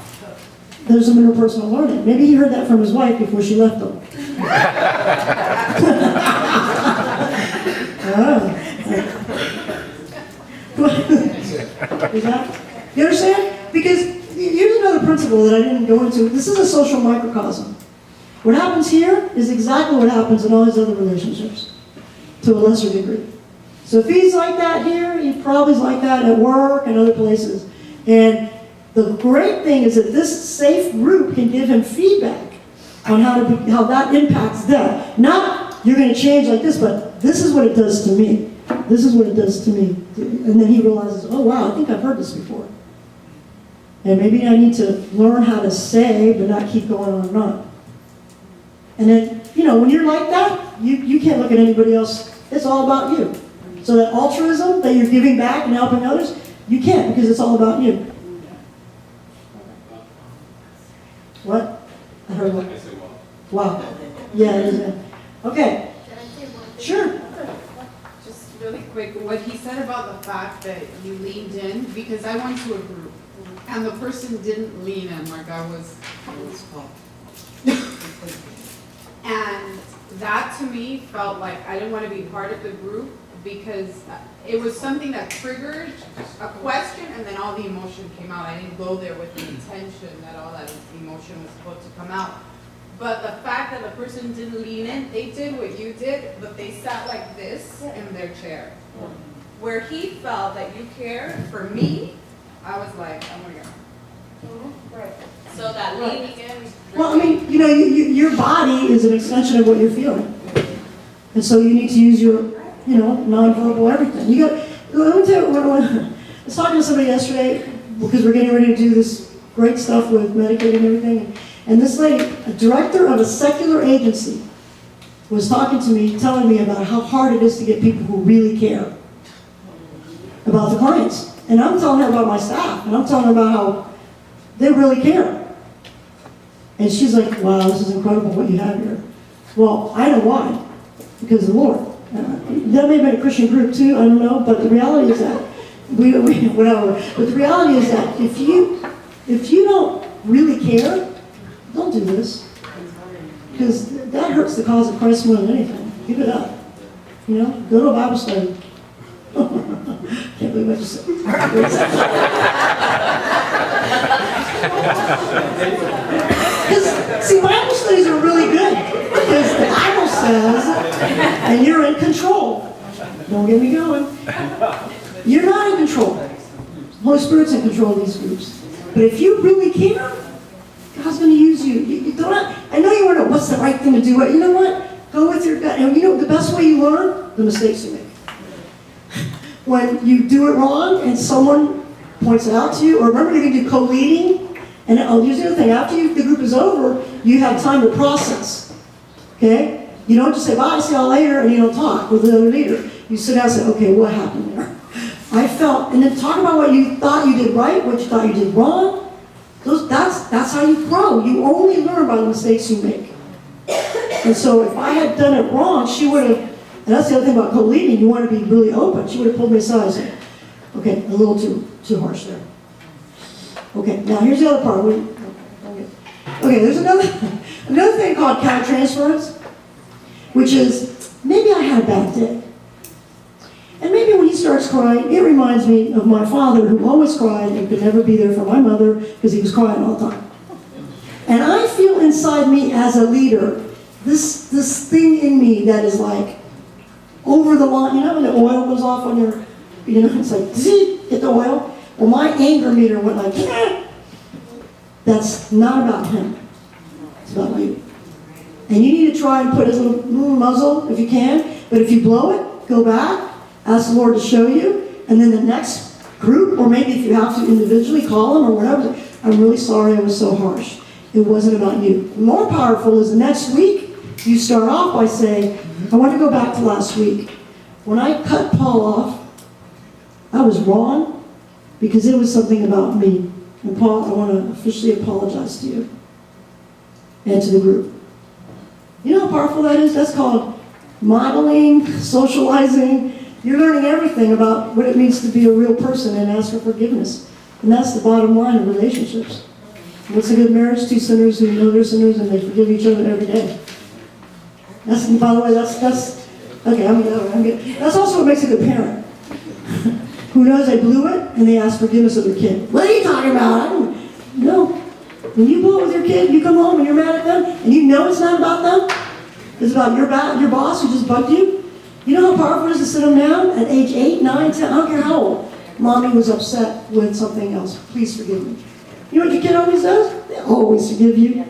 S1: there's some interpersonal learning. Maybe he heard that from his wife before she left him. Is that? You understand? Because here's another principle that I didn't go into. This is a social microcosm. What happens here is exactly what happens in all these other relationships, to a lesser degree. So if he's like that here, he probably is like that at work and other places. And the great thing is that this safe group can give him feedback on how that impacts them. Not, you're going to change like this, but this is what it does to me. This is what it does to me. And then he realizes, oh wow, I think I've heard this before. And maybe I need to learn how to say, but not keep going on and on. And then, when you're like that, you can't look at anybody else. It's all about you. So that altruism that you're giving back and helping others, you can't because it's all about you. What? I heard what? Wow. Yeah, it is. Okay. Sure.
S5: Just really quick, what he said about the fact that you leaned in, because I went to a group, and the person didn't lean in, like I was, and that to me felt like I didn't want to be part of the group, because it was something that triggered a question, and then all the emotion came out. I didn't go there with the intention that all that emotion was supposed to come out. But the fact that the person didn't lean in, they did what you did, but they sat like this in their chair. Where he felt that you cared, for me, I was like, oh my God.
S2: Right.
S10: So that leaning in.
S1: Well, I mean, your body is an extension of what you're feeling. And so you need to use your, nonverbal everything. Let me tell you, I was talking to somebody yesterday, because we're getting ready to do this great stuff with Medicaid and everything. And this lady, a director of a secular agency, was talking to me, telling me about how hard it is to get people who really care about the clients. And I'm telling her about my staff, and I'm telling her about how they really care. And she's like, wow, this is incredible what you have here. Well, I know why. Because of the Lord. That may have been a Christian group too, I don't know, but the reality is that, whatever. But the reality is that if you don't really care, don't do this. Because that hurts the cause of Christ more than anything. Give it up. Go to a Bible study. Can't believe I just said Because, see, Bible studies are really good. Because the Bible says, and you're in control. Don't get me going. You're not in control. The Holy Spirit's in control of these groups. But if you really care, God's going to use you. You don't have, I know you want to know what's the right thing to do. You know what? Go with your gut. And the best way you learn? The mistakes you make. When you do it wrong and someone points it out to you, or remember you can do co-leading. And here's the other thing. After the group is over, you have time to process. Okay? You don't just say, bye, see y'all later, and you don't talk with the other leader. You sit down and say, okay, what happened there? I felt, and then talk about what you thought you did right, what you thought you did wrong. That's how you grow. You only learn by the mistakes you make. And so if I had done it wrong, she would have, and that's the other thing about co-leading, you want to be really open. She would have pulled me aside and said, okay, a little too harsh there. Okay, now here's the other part. Okay, there's another thing called countertransference, which is, maybe I had a bad day. And maybe when he starts crying, it reminds me of my father, who always cried and could never be there for my mother because he was crying all the time. And I feel inside me as a leader, this thing in me that is like over the line. When the oil goes off on your, it's like, zzz, get the oil. Well, my anger meter went like, that's not about him. It's about you. And you need to try and put a little muzzle if you can. But if you blow it, go back. Ask the Lord to show you, and then the next group, or maybe if you have to individually call them or whatever, I'm really sorry I was so harsh. It wasn't about you. More powerful is the next week, you start off by saying, I want to go back to last week. When I cut Paul off, I was wrong because it was something about me. And Paul, I want to officially apologize to you and to the group. You know how powerful that is? That's called modeling, socializing. You're learning everything about what it means to be a real person and ask for forgiveness. And that's the bottom line of relationships. What's a good marriage? Two sinners who know they're sinners and they forgive each other every day. That's, by the way, that's okay, I'm good. That's also what makes a good parent. Who knows they blew it and they ask forgiveness of their kid. What are you talking about? No. When you blow it with your kid, you come home and you're mad at them, and you know it's not about them. It's about your boss who just bugged you. You know how powerful it is to sit them down at age 8, 9, 10, I don't care how old. Mommy was upset with something else. Please forgive me. You know what your kid always does? They always forgive you.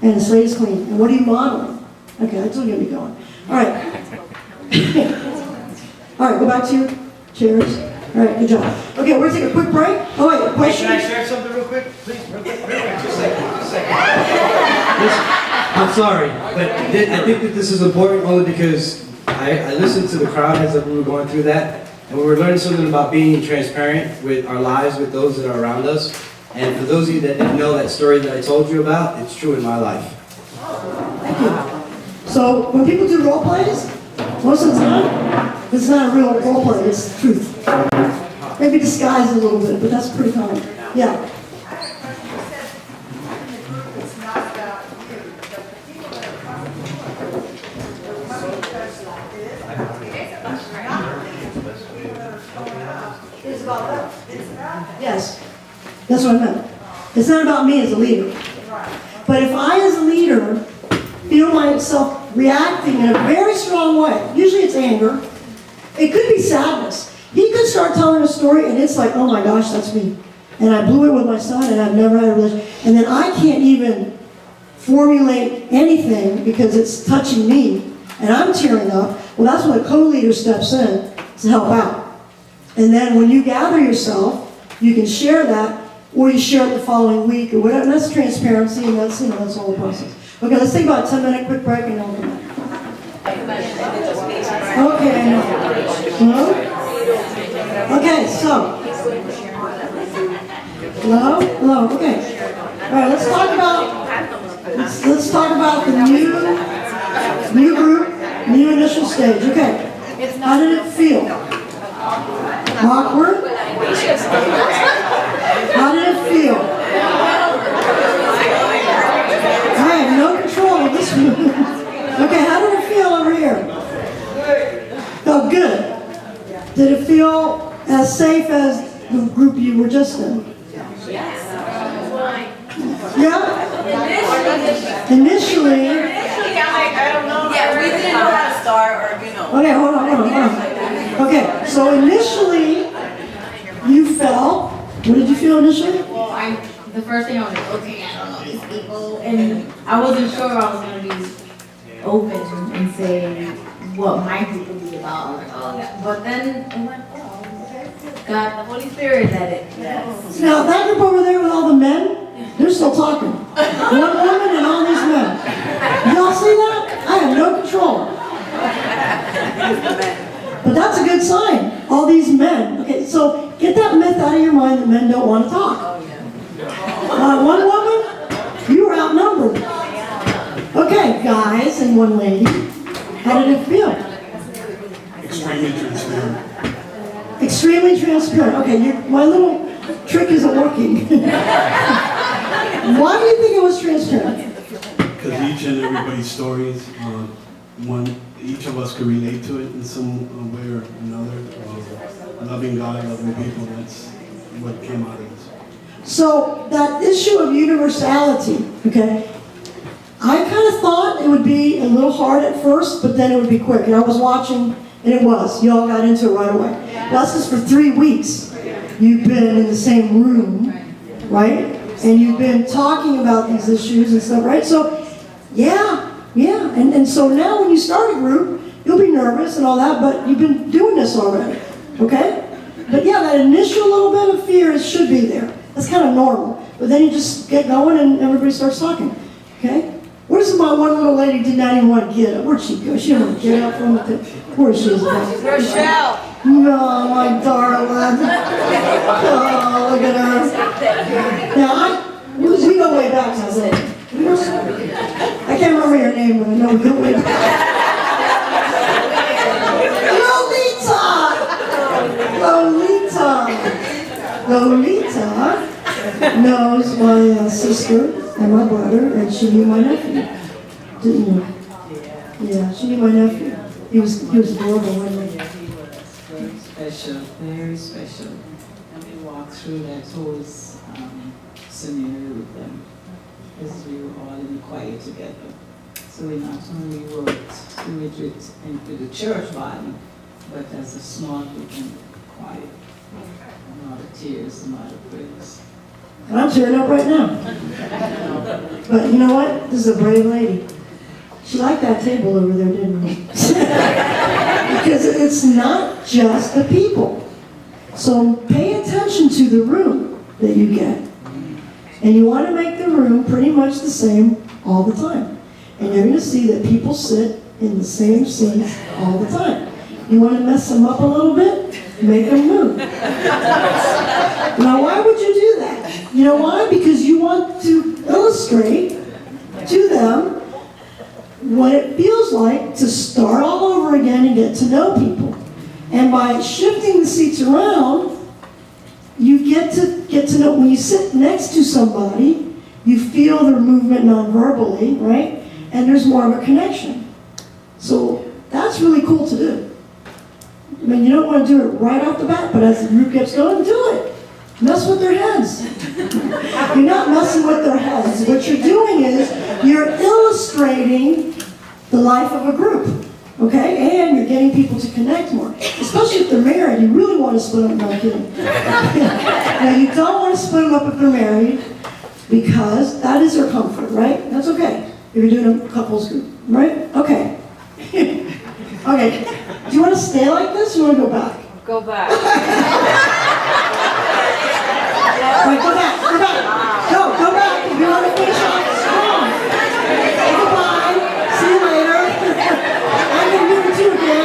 S1: And the slate is clean. And what are you modeling? Okay, that's still going to be going. All right. All right, go back to your chairs. All right, good job. Okay. Okay, we're gonna take a quick break. Oh wait,
S12: Wait,
S1: question?
S12: can I share something real quick? Please, real quick. 2 seconds.
S13: I'm sorry, but I think that this is important only because I listened to the crowd as we were going through that, and we were learning something about being transparent with our lives, with those that are around us. And for those of you that didn't know that story that I told you about, it's true in my life.
S1: Thank you. So when people do role plays, most of the time, it's not a real role play, it's the truth. Maybe disguised a little bit, but that's pretty common. Yeah. It's about them. Yes, that's what I meant. It's not about me as a leader. But if I as a leader feel myself reacting in a very strong way, usually it's anger, it could be sadness. He could start telling a story and it's like, oh my gosh, that's me. And I blew it with my son and I've never had a relationship. And then I can't even formulate anything because it's touching me and I'm tearing up. Well, that's when a co-leader steps in to help out. And then when you gather yourself, you can share that, or you share it the following week, or whatever. And that's transparency, and that's, that's all the process. Okay, let's take about a 10-minute quick break, and then we'll come back. Okay, I know. Hello? Okay, so. Hello? Okay. All right, let's talk about the new group, new initial stage. Okay. How did it feel? Awkward? How did it feel? I have no control of this room. Okay, how did it feel over here? Felt good. Did it feel as safe as the group you were just in? Yeah? Initially.
S2: Yeah, we didn't know how to start or,
S1: Okay, hold on. Okay, so initially, you felt, what did you feel initially?
S14: Well, the first thing I was like, okay, I don't know these people, and I wasn't sure I was going to be open and say what my group would be about. I was like, oh, yeah. But then it went, oh, God, the Holy Spirit led it. Yes.
S1: Now, that group over there with all the men, they're still talking. One woman and all these men. Y'all see that? I have no control. But that's a good sign. All these men. Okay, so get that myth out of your mind that men don't want to talk. One woman, you were outnumbered. Okay, guys and one lady, how did it feel?
S9: Extremely transparent.
S1: Extremely transparent. Okay, my little trick isn't working. Why do you think it was transparent?
S9: Because each and everybody's stories, each of us could relate to it in some way or another. Loving God, loving people, that's what came out of this.
S1: So that issue of universality, okay, I kind of thought it would be a little hard at first, but then it would be quick. And I was watching, and it was. You all got into it right away. Well, that's just for 3 weeks. You've been in the same room, right? And you've been talking about these issues and stuff, right? So, yeah. And so now when you start a group, you'll be nervous and all that, but you've been doing this already, okay? But yeah, that initial little bit of fear should be there. That's kind of normal. But then you just get going and everybody starts talking, okay? Where's my one little lady did not even want to get up? Where'd she go? She didn't want to get up from the where she is.
S2: Rochelle.
S1: No, my darling. Oh, look at her. Now, we go way back now, so I can't remember your name, but I know we go way back. Lolita knows my sister and my brother, and she knew my nephew, didn't you? Yeah, she knew my nephew. He was adorable, wasn't he?
S15: He was very special. And we walked through that whole scenario with them because we were all in the choir together. So we not only worked with the church body, but as a small group in the choir. A lot of tears, a lot of prayers.
S1: And I'm tearing up right now. But you know what? This is a brave lady. She liked that table over there, didn't she? Because it's not just the people. So pay attention to the room that you get. And you want to make the room pretty much the same all the time. And you're going to see that people sit in the same seats all the time. You want to mess them up a little bit? Make them move. Now, why would you do that? You know why? Because you want to illustrate to them what it feels like to start all over again and get to know people. And by shifting the seats around, you get to know, when you sit next to somebody, you feel their movement non-verbally, right? And there's more of a connection. So that's really cool to do. I mean, you don't want to do it right off the bat, but as the group gets going, do it. Mess with their heads. You're not messing with their heads. What you're doing is you're illustrating the life of a group, okay? And you're getting people to connect more. Especially if they're married, you really want to split them up. No, kidding. Now, you don't want to split them up if they're married because that is their comfort, right? That's okay. If you're doing a couples group, right? Okay. Okay. Do you want to stay like this or you want to go back?
S2: Go back.
S1: Right, go back, go back. Go back. If you want to finish off strong. Say goodbye. See you later. I'm going to move it to you again.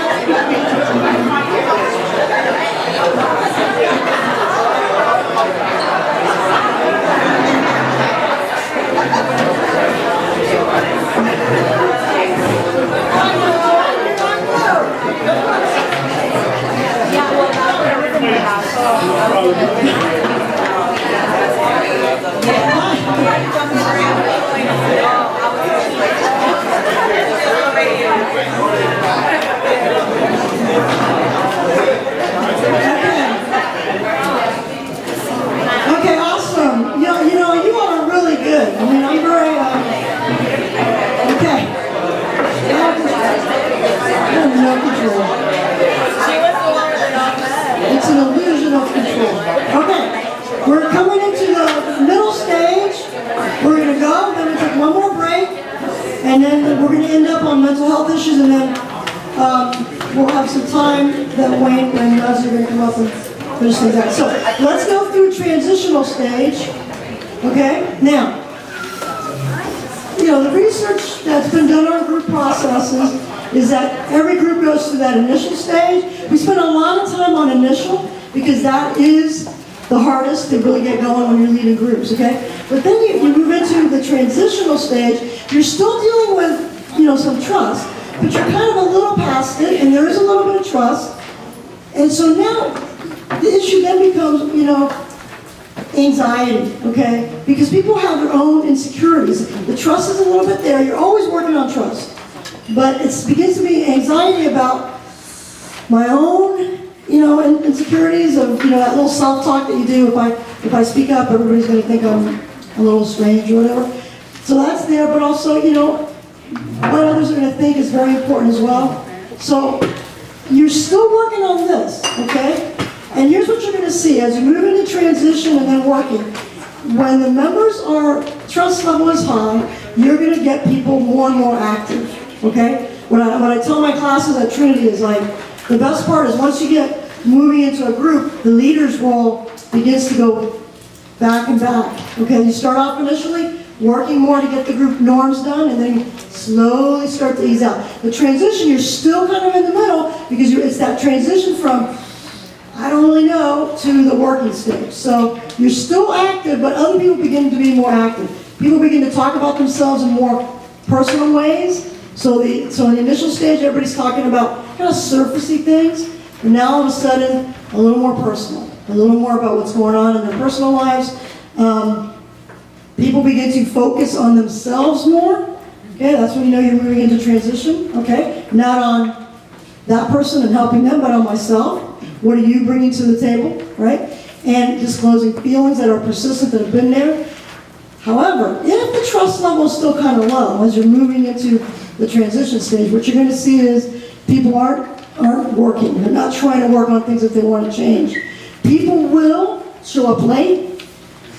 S1: Okay, awesome. You know, you all are really good. I mean, I'm very, okay. No control. It's an illusion of control. Okay, we're coming into the middle stage. We're going to go, then we'll take one more break, and then we're going to end up on mental health issues, and then we'll have some time that Wayne and Leslie are going to come up and finish things out. So let's go through transitional stage. Okay, now, you know, the research that's been done on group processes is that every group goes through that initial stage. We spend a lot of time on initial because that is the hardest to really get going when you're leading groups, okay? But then you move into the transitional stage, you're still dealing with, you know, some trust, but you're kind of a little past it, and there is a little bit of trust. And so now, the issue then becomes, you know, anxiety, okay? Because people have their own insecurities. The trust is a little bit there. You're always working on trust. But it begins to be anxiety about my own, you know, insecurities of, you know, that little self-talk that you do. If I speak up, everybody's going to think I'm a little strange or whatever. So that's there, but also, you know, what others are going to think is very important as well. So you're still working on this, okay? And here's what you're going to see as you move into transition and then working. When the members are, trust level is high, you're going to get people more and more active, okay? When I tell my classes at Trinity is like, the best part is once you get moving into a group, the leader's role begins to go back and back, okay? You start off initially working more to get the group norms done, and then you slowly start to ease out. The transition, you're still kind of in the middle because it's that transition from I don't really know to the working stage. So you're still active, but other people begin to be more active. People begin to talk about themselves in more personal ways. So in the initial stage, everybody's talking about kind of surfacey things, and now all of a sudden, a little more personal, a little more about what's going on in their personal lives. People begin to focus on themselves more. Okay, that's when you know you're moving into transition. Okay, not on that person and helping them, but on myself. What are you bringing to the table, right? And disclosing feelings that are persistent, that have been there. However, if the trust level is still kind of low as you're moving into the transition stage, what you're going to see is people aren't working. They're not trying to work on things that they want to change. People will show up late,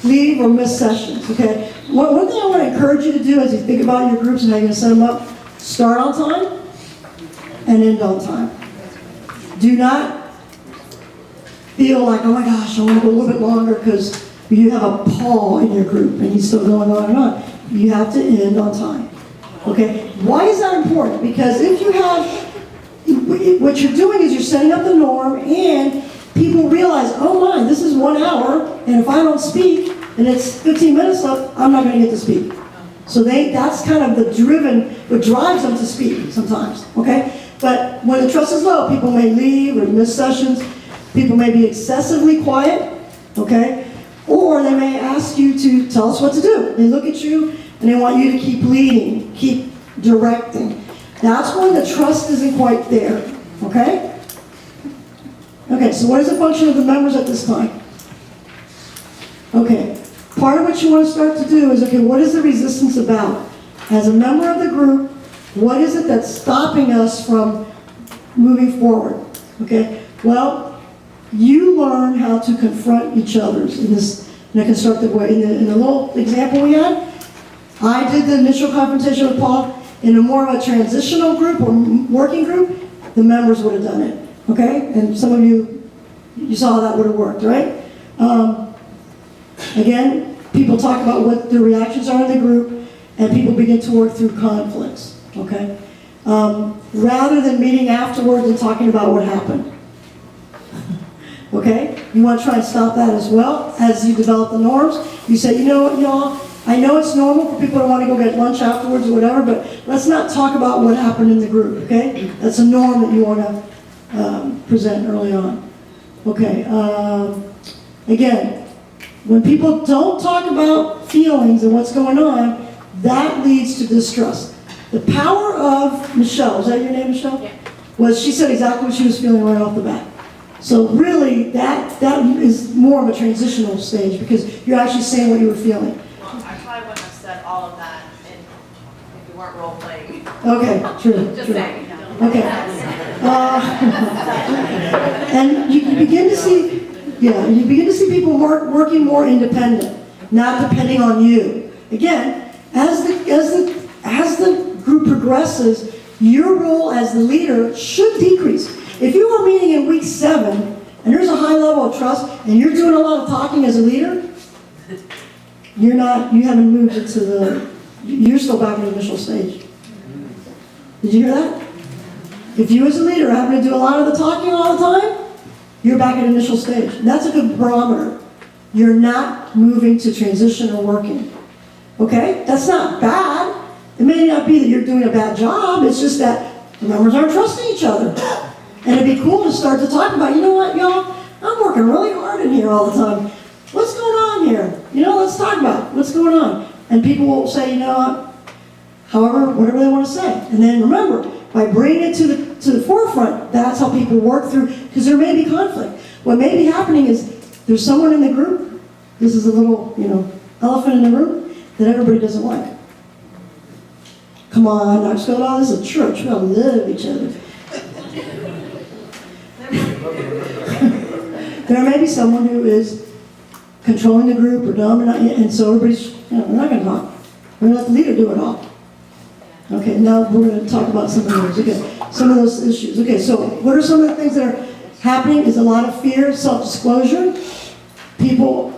S1: leave, or miss sessions, okay? One thing I want to encourage you to do as you think about your groups and how you're going to set them up, start on time and end on time. Do not feel like, oh my gosh, I want to go a little bit longer because you have a Paul in your group and he's still going on and on. You have to end on time. Okay? Why is that important? Because if you have, what you're doing is you're setting up the norm and people realize, oh my, this is 1 hour and if I don't speak and it's 15 minutes left, I'm not going to get to speak. So that's kind of what drives them to speak sometimes. Okay? But when the trust is low, people may leave or miss sessions. People may be excessively quiet. Okay? Or they may ask you to tell us what to do. They look at you and they want you to keep leading, keep directing. That's when the trust isn't quite there. Okay? Okay, so what is the function of the members at this time? Okay, part of what you want to start to do is, okay, what is the resistance about? As a member of the group, what is it that's stopping us from moving forward? Okay, well, you learn how to confront each other in a constructive way. In the little example we had, I did the initial confrontation with Paul. In a more of a transitional group or working group, the members would have done it. Okay? And some of you saw how that would have worked, right? Again, people talk about what their reactions are in the group, and people begin to work through conflicts. Okay? Rather than meeting afterwards and talking about what happened. Okay? You want to try and stop that as well as you develop the norms. You say, you know what, y'all, I know it's normal for people to want to go get lunch afterwards or whatever, but let's not talk about what happened in the group, okay? That's a norm that you want to present early on. Okay, again, when people don't talk about feelings and what's going on, that leads to distrust. The power of Michelle, is that your name, Michelle? Yeah. Was she said exactly what she was feeling right off the bat. So really, that is more of a transitional stage because you're actually saying what you were feeling.
S2: Well, I probably wouldn't have said all of that if you weren't role playing.
S1: Okay, true.
S2: Just
S1: true.
S2: saying.
S1: Okay. And you begin to see, people working more independent, not depending on you. Again, as the group progresses, your role as the leader should decrease. If you are meeting in week 7 and there's a high level of trust and you're doing a lot of talking as a leader, you haven't moved into you're still back in the initial stage. Did you hear that? If you as a leader are having to do a lot of the talking all the time, you're back at initial stage. That's a good barometer. You're not moving to transition or working. Okay? That's not bad. It may not be that you're doing a bad job, it's just that the members aren't trusting each other. And it'd be cool to start to talk about, you know what, y'all, I'm working really hard in here all the time. What's going on here? Let's talk about what's going on. And people will say, whatever they want to say. And then remember, by bringing it to the forefront, that's how people work through, because there may be conflict. What may be happening is there's someone in the group, this is a little, elephant in the room, that everybody doesn't like. Come on, this is a church, we all love each other. There may be someone who is controlling the group or dominant, and so everybody's, we're not going to talk. We're going to let the leader do it all. Okay, now we're going to talk about some of those. Okay, some of those issues. Okay, so what are some of the things that are happening? Is a lot of fear, self-disclosure. People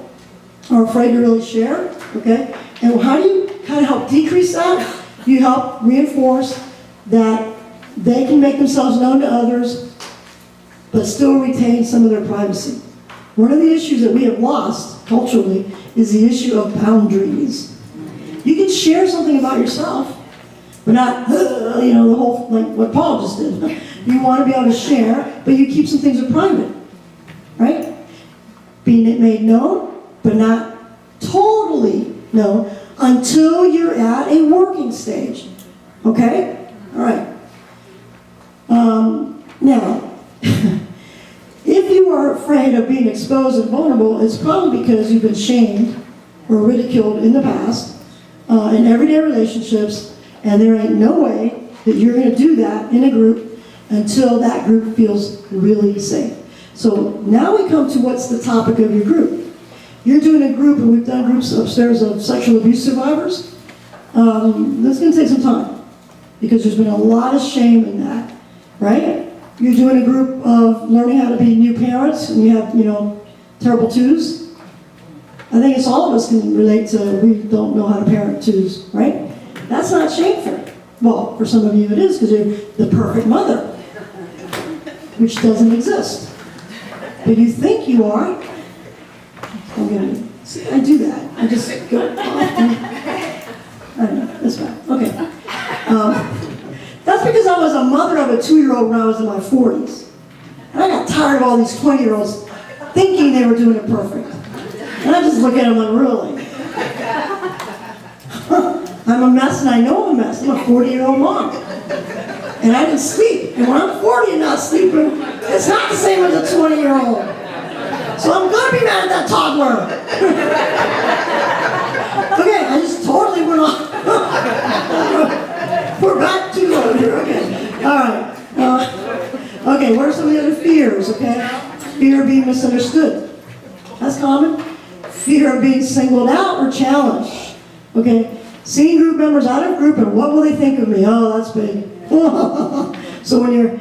S1: are afraid to really share. Okay, and how do you kind of help decrease that? You help reinforce that they can make themselves known to others, but still retain some of their privacy. One of the issues that we have lost culturally is the issue of boundaries. You can share something about yourself, but not, the whole, like what Paul just did. You want to be able to share, but you keep some things private, right? Being made known, but not totally known until you're at a working stage. Okay? All right. Now, if you are afraid of being exposed and vulnerable, it's probably because you've been shamed or ridiculed in the past, in everyday relationships, and there ain't no way that you're going to do that in a group until that group feels really safe. So now we come to what's the topic of your group. You're doing a group, and we've done groups upstairs of sexual abuse survivors. That's going to take some time because there's been a lot of shame in that, right? you're doing a group of learning how to be new parents, and you have, terrible twos. I think it's all of us can relate to we don't know how to parent twos, right? That's not shameful. Well, for some of you it is, because you're the perfect mother, which doesn't exist. But you think you are. I do that. I just go off. I don't know, that's fine. Okay. That's because I was a mother of a 2-year-old when I was in my 40s. And I got tired of all these 20-year-olds thinking they were doing it perfect. And I just look at them like, really? I'm a mess and I know I'm a mess. I'm a 40-year-old mom. And I didn't sleep. And when I'm 40 and not sleeping, it's not the same as a 20-year-old. So I'm going to be mad at that toddler. Okay, I just totally went off. We're back to low here, okay. All right. Okay, what are some of the other fears, okay? Fear of being misunderstood. That's common. Fear of being singled out or challenged. Okay, seeing group members out of group and what will they think of me? Oh, that's big. So when you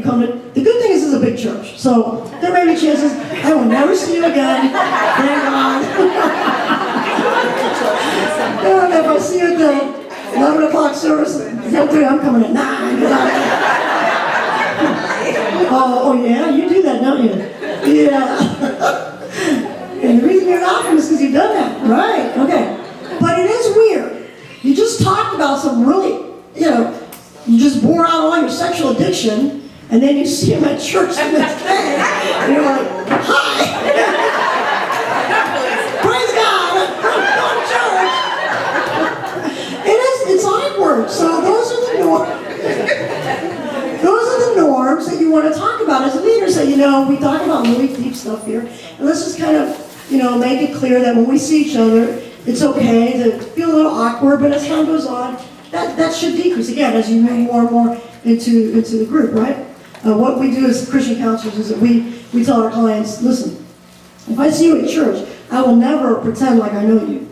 S1: come to, the good thing is it's a big church. So there may be chances I will never see you again. Thank God. And if I see you at the 11 o'clock service, I'm coming at 9. Oh yeah, you do that, don't you? Yeah. And the reason you're laughing is because you've done that. Right, okay. But it is weird. You just talked about some really, you just bore out all your sexual addiction, and then you see him at church the next day, and you're like, hi! Praise God! I'm going to church! It's awkward. So those are the norms. Those are the norms that you want to talk about as a leader. So, we talk about really deep stuff here, and let's just kind of, make it clear that when we see each other, it's okay to feel a little awkward, but as time goes on, that should decrease, again, as you move more and more into the group, right? What we do as Christian counselors is that we tell our clients, listen, if I see you at church, I will never pretend like I know you,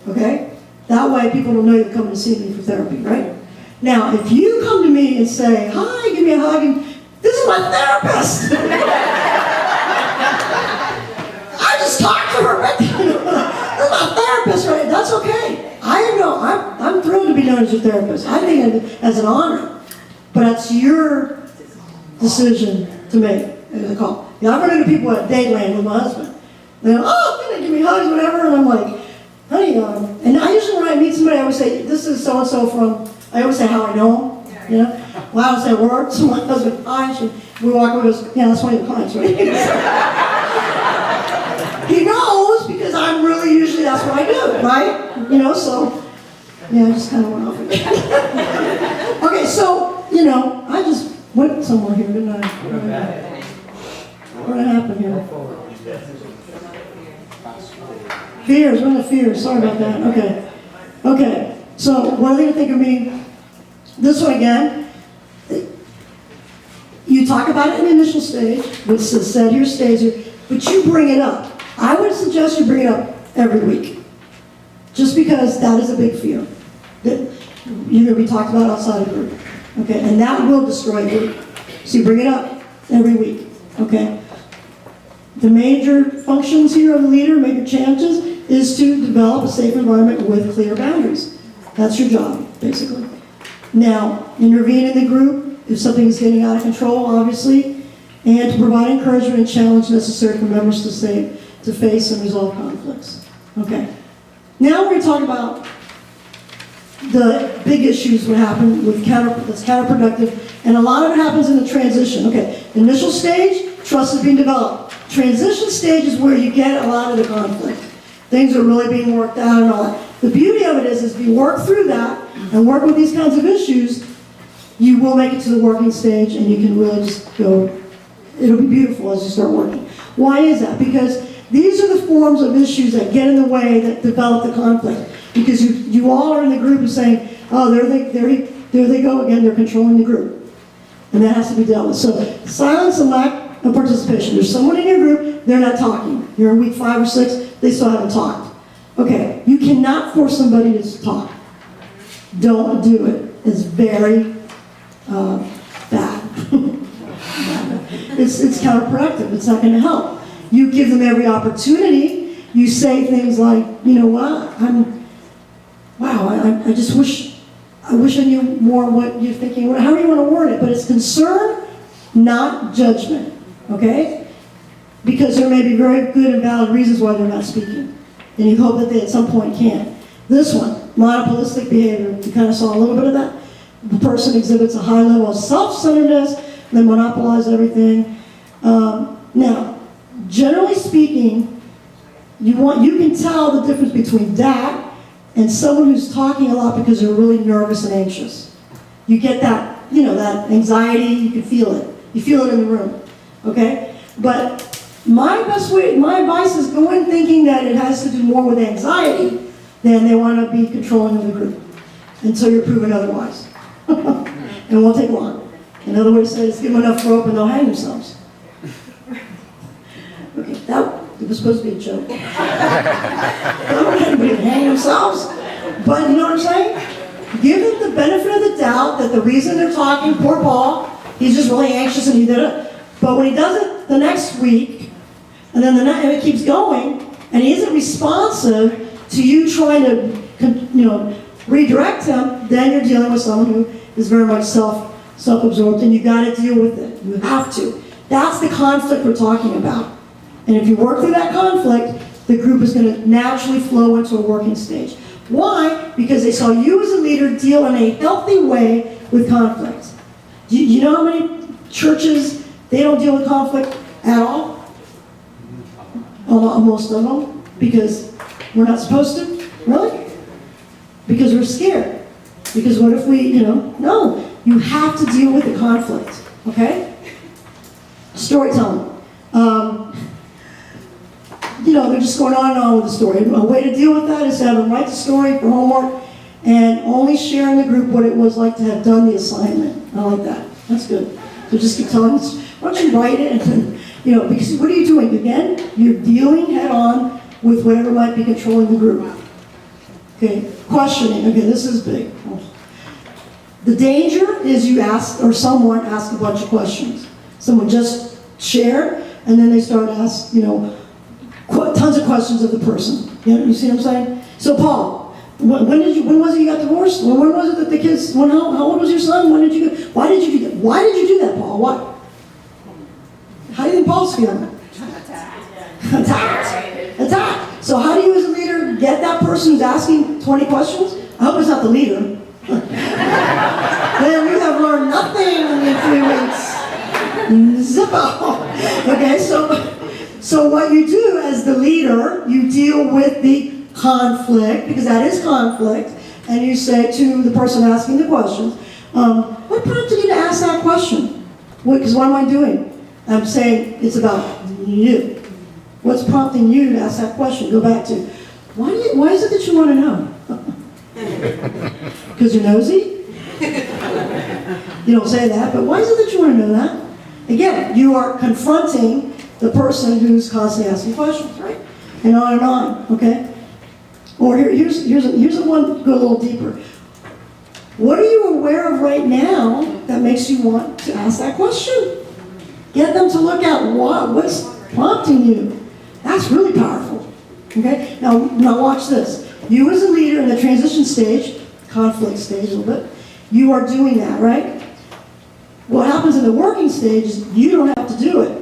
S1: okay? That way people will know you're coming to see me for therapy, right? Now, if you come to me and say, hi, give me a hug, and this is my therapist. I just talked to her, right? This is my therapist, right? That's okay. I'm thrilled to be known as your therapist. I think it as an honor. But it's your decision to make the call. I've run into people at Dayland with my husband. They're like, oh, can they give me hugs, whatever? And I'm like, honey, and I usually when I meet somebody, I always say, this is so-and-so from, I always say how I know them, Well, I don't say work, so my husband, hi, we walk away, goes, yeah, that's one of your clients, right? He knows because I'm really usually, that's what I do, right? So, yeah, I just kind of went off again. Okay, so, I just went somewhere here, didn't I? What happened here? Fears, what are the fears? Sorry about that. Okay, so what are they going to think of me? This one again. You talk about it in the initial stage, which is said here, stays here, but you bring it up. I would suggest you bring it up every week. Just because that is a big fear that you're going to be talked about outside of group. Okay, and that will destroy group. So you bring it up every week. Okay. The major functions here of the leader, major challenges, is to develop a safe environment with clear boundaries. That's your job, basically. Now, intervene in the group if something is getting out of control, obviously, and to provide encouragement and challenge necessary for members to face and resolve conflicts. Okay. Now we're going to talk about the big issues that happen with that's counterproductive, and a lot of it happens in the transition. Okay, initial stage, trust is being developed. Transition stage is where you get a lot of the conflict. Things are really being worked out and all that. The beauty of it is if you work through that and work with these kinds of issues, you will make it to the working stage and you can really just go, it'll be beautiful as you start working. Why is that? Because these are the forms of issues that get in the way that develop the conflict. Because you all are in the group and saying, oh, there they go again, they're controlling the group. And that has to be dealt with. So silence and lack of participation. There's someone in your group, they're not talking. You're in week 5 or 6, they still haven't talked. Okay, you cannot force somebody to talk. Don't do it. It's very bad. It's counterproductive. It's not going to help. You give them every opportunity. You say things like, you know what, I just wish I knew more what you're thinking. How do you want to word it? But it's concern, not judgment. Okay? Because there may be very good and valid reasons why they're not speaking. And you hope that they at some point can. This one, monopolistic behavior. You kind of saw a little bit of that. The person exhibits a high level of self-centeredness. They monopolize everything. Now, generally speaking, you can tell the difference between that and someone who's talking a lot because they're really nervous and anxious. You get that, that anxiety, you can feel it. You feel it in the room, okay? But my advice is go in thinking that it has to do more with anxiety than they want to be controlling of the group until you're proven otherwise. And it won't take long. Another way to say it is give them enough rope and they'll hang themselves. Okay, it was supposed to be a joke. They don't let anybody hang themselves. But you know what I'm saying? Give them the benefit of the doubt that the reason they're talking, poor Paul, he's just really anxious and he did it. But when he does it the next week, and then and it keeps going, and he isn't responsive to you trying to, redirect him, then you're dealing with someone who is very much self-absorbed, and you got to deal with it. You have to. That's the conflict we're talking about. And if you work through that conflict, the group is going to naturally flow into a working stage. Why? Because they saw you as a leader deal in a healthy way with conflict. Do you know how many churches, they don't deal with conflict at all? Most of them. Because we're not supposed to? Really? Because we're scared. Because what if we, no. You have to deal with the conflict. Okay? Storytelling. They're just going on and on with the story. A way to deal with that is to have them write the story for homework and only share in the group what it was like to have done the assignment. I like that. That's good. So just keep telling us, why don't you write it? And then, because what are you doing? Again, you're dealing head on with whatever might be controlling the group. Okay, questioning. Okay, this is big. The danger is you ask, or someone asks a bunch of questions. Someone just shared, and then they start to ask, tons of questions of the person. You see what I'm saying? So Paul, when was it you got divorced? When was it that the kids, how old was your son? Why did you do that? Why did you do that, Paul? What? How do you think Paul's feeling? Attacked. So how do you as a leader get that person who's asking 20 questions? I hope it's not the leader. Then you have learned nothing in 3 weeks. Zippo. Okay, so what you do as the leader, you deal with the conflict, because that is conflict, and you say to the person asking the questions, what prompted you to ask that question? Because what am I doing? I'm saying it's about you. What's prompting you to ask that question? Go back to, why is it that you want to know? Because you're nosy? You don't say that, but why is it that you want to know that? Again, you are confronting the person who's constantly asking questions, right? And on, okay? Or here's a one, go a little deeper. What are you aware of right now that makes you want to ask that question? Get them to look at what's prompting you. That's really powerful. Okay? Now watch this. You as a leader in the transition stage, conflict stage a little bit, you are doing that, right? What happens in the working stage is you don't have to do it.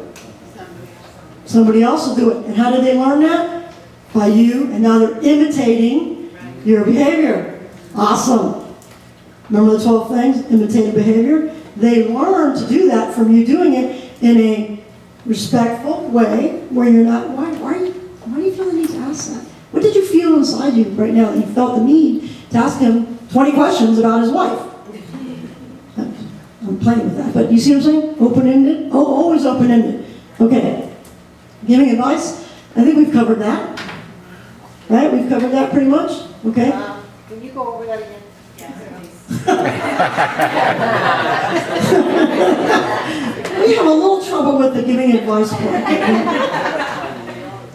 S1: Somebody else will do it. And how did they learn that? By you, and now they're imitating your behavior. Awesome. Remember the 12 things? Imitating behavior? They learn to do that from you doing it in a respectful way where you're not, why do you feel the need to ask that? What did you feel inside you right now that you felt the need to ask him 20 questions about his wife? I'm playing with that, but you see what I'm saying? Open-ended? Oh, always open-ended. Okay. Giving advice? I think we've covered that. Right? We've covered that pretty much? Okay?
S11: Can you go over that again?
S1: We have a little trouble with the giving advice part.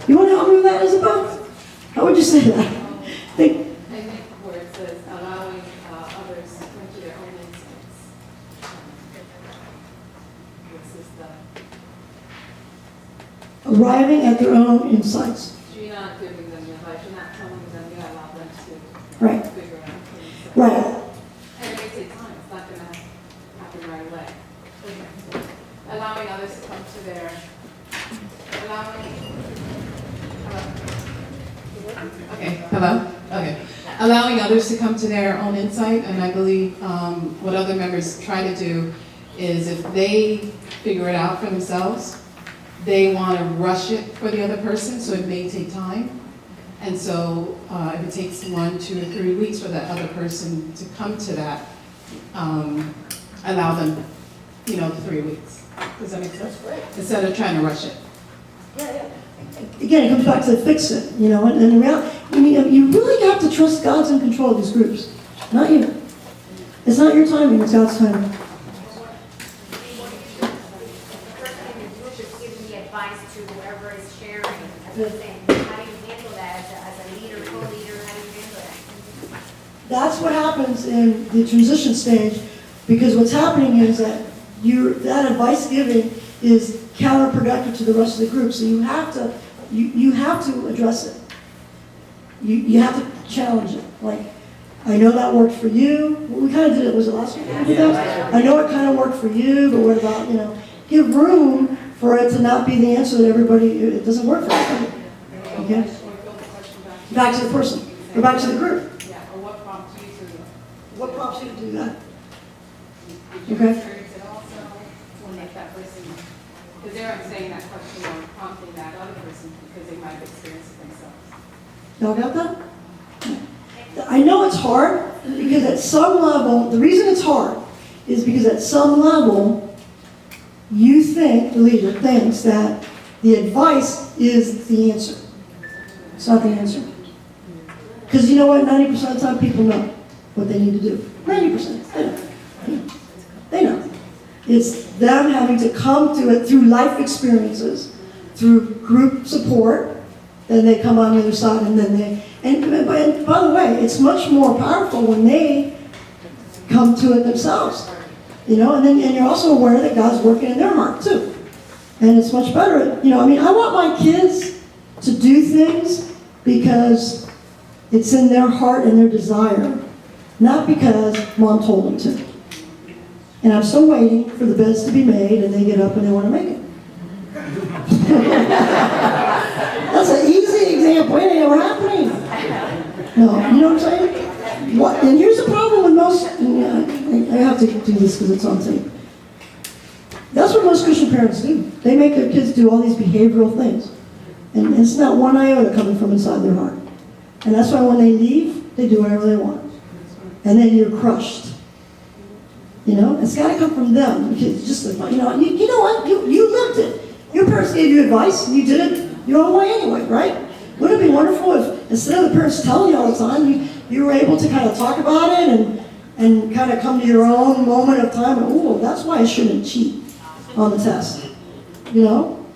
S1: You want to help me with that, Isabel? How would you say that?
S5: I think where it says allowing others to come to their own insights.
S1: arriving at their own insights.
S5: So you're not giving them the advice, you're not telling them, you allow them to
S1: Right.
S5: figure it out for themselves.
S1: Right.
S5: And it may take time, it's not gonna happen right away. Allowing others to come to their, hello? Okay. Allowing others to come to their own insight, and I believe what other members try to do is if they figure it out for themselves, they want to rush it for the other person, so it may take time. And so if it takes 1, 2, or 3 weeks for that other person to come to that, allow them, 3 weeks. Does that make sense? Instead of trying to rush it.
S1: Again, it comes back to fix it, and in reality, you really have to trust God's in control of these groups, not you. It's not your timing, it's God's timing.
S16: Giving the advice to whoever is sharing, as I was saying, how do you handle that as a leader, co-leader, how do you handle that?
S1: That's what happens in the transition stage, because what's happening is that that advice giving is counterproductive to the rest of the group. So you have to address it. You have to challenge it. Like, I know that worked for you. We kind of did it. Was it last week? I know it kind of worked for you, but what about give room for it to not be the answer that everybody. It doesn't work for everybody. Okay. Back to the person. Or back to the group.
S5: Yeah, or what prompts you to do it?
S1: What prompts you to do that? Okay.
S5: That person, because they're saying that question or prompting that other person because they might have experienced it themselves.
S1: Y'all got that? I know it's hard because at some level, the reason it's hard is because at some level, you think, the leader thinks that the advice is the answer. It's not the answer. Because you know what? 90% of the time people know what they need to do. 90%. They know. They know. It's them having to come to it through life experiences, through group support, then they come on the other side and then and by the way, it's much more powerful when they come to it themselves, and you're also aware that God's working in their heart too. And it's much better, I want my kids to do things because it's in their heart and their desire, not because mom told them to. And I'm still waiting for the beds to be made, and they get up and they want to make it. That's an easy example. It ain't ever happening. No, you know what I'm saying? And here's the problem with most, I have to do this because it's on tape. That's what most Christian parents do. They make their kids do all these behavioral things. And it's not one iota coming from inside their heart. And that's why when they leave, they do whatever they want. And then you're crushed. It's got to come from them. Because just you know what? You lived it. Your parents gave you advice, and you did it your own way anyway, right? Wouldn't it be wonderful if instead of the parents telling you all the time, you were able to kind of talk about it and kind of come to your own moment of time? Oh, that's why I shouldn't cheat on the test.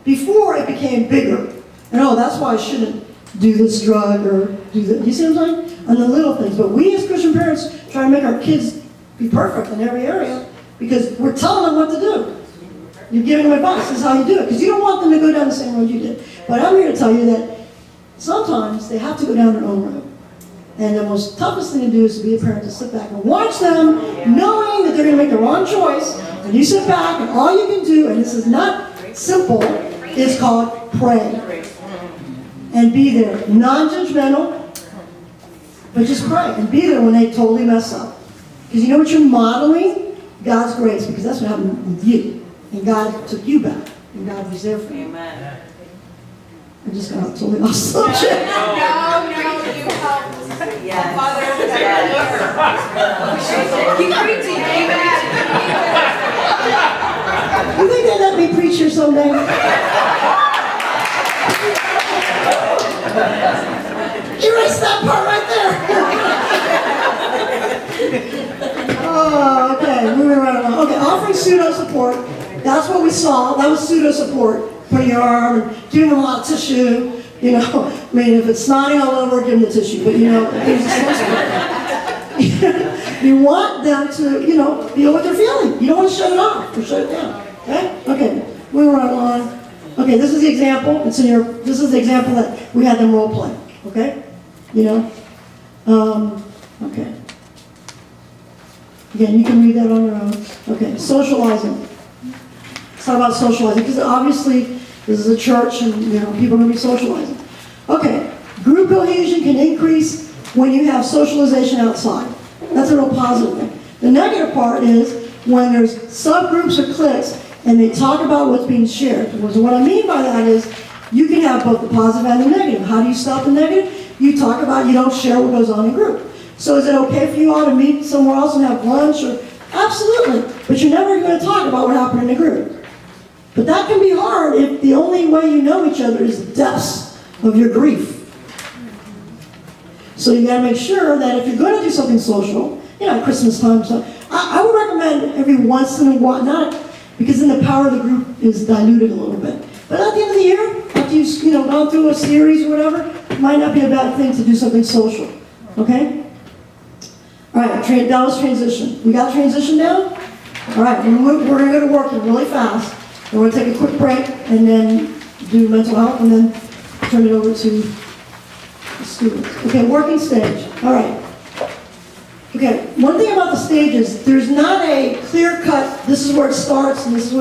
S1: Before it became bigger, and that's why I shouldn't do this drug or do that. You see what I'm saying? On the little things. But we as Christian parents try to make our kids be perfect in every area because we're telling them what to do. You're giving them advice. This is how you do it. Because you don't want them to go down the same road you did. But I'm here to tell you that sometimes they have to go down their own road. And the most toughest thing to do is to be a parent to sit back and watch them, knowing that they're going to make the wrong choice. And you sit back and all you can do, and this is not simple, is called pray. And be there. Non-judgmental, but just pray. And be there when they totally mess up. Because you know what you're modeling? God's grace, because that's what happened with you. And God took you back. And God was there for you. Amen. I just got totally off subject.
S2: No, you helped.
S16: Yes.
S2: Father,
S16: keep preaching. Amen.
S1: You think they let me preach here someday? Erase that part right there. Oh, okay. Moving right along. Okay, offering pseudo support. That's what we saw. That was pseudo support. Putting your arm and giving them a lot of tissue. If it's snotting all over, give them the tissue. But you want them to, feel what they're feeling. You don't want to shut it off or shut it down. Okay? Okay. Moving right along. Okay, this is the example, it's in your, this is the example that we had them role play, okay? You know? Okay. Again, you can read that on your own. Okay, socializing. Let's talk about socializing, because obviously this is a church and, you know, people are going to be socializing. Okay, group cohesion can increase when you have socialization outside. That's a real positive thing. The negative part is when there's subgroups or cliques and they talk about what's being shared. So what I mean by that is you can have both the positive and the negative. How do you stop the negative? You talk about you don't share what goes on in group. So is it okay for you all to meet somewhere else and have lunch? Or absolutely, but you're never going to talk about what happened in the group. But that can be hard if the only way you know each other is the depths of your grief. So you got to make sure that if you're going to do something social, you know, Christmas time, so I would recommend every once in a while, not because then the power of the group is diluted a little bit. But at the end of the year, after you've gone through a series or whatever, it might not be a bad thing to do something social. Okay? All right, that was transition. We got transition down? All right, we're going to go to working really fast. We're going to take a quick break and then do mental health and then turn it over to the students. Okay, working stage. All right. Okay, one thing about the stage is there's not a clear-cut, this is where it starts and this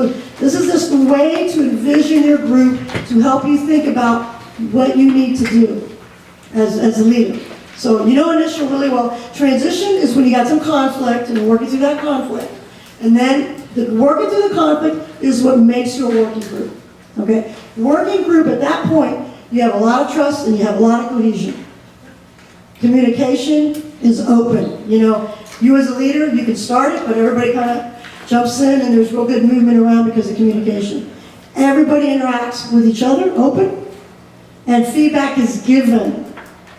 S1: is just a way to envision your group to help you think about what you need to do as a leader. So you know initial really well. Transition is when you got some conflict and you're working through that conflict. And then working through the conflict is what makes you a working group. Okay? Working group, at that point, you have a lot of trust and you have a lot of cohesion. Communication is open. You know, you as a leader, you can start it, but everybody kind of jumps in and there's real good movement around because of communication. Everybody interacts with each other, open, and feedback is given.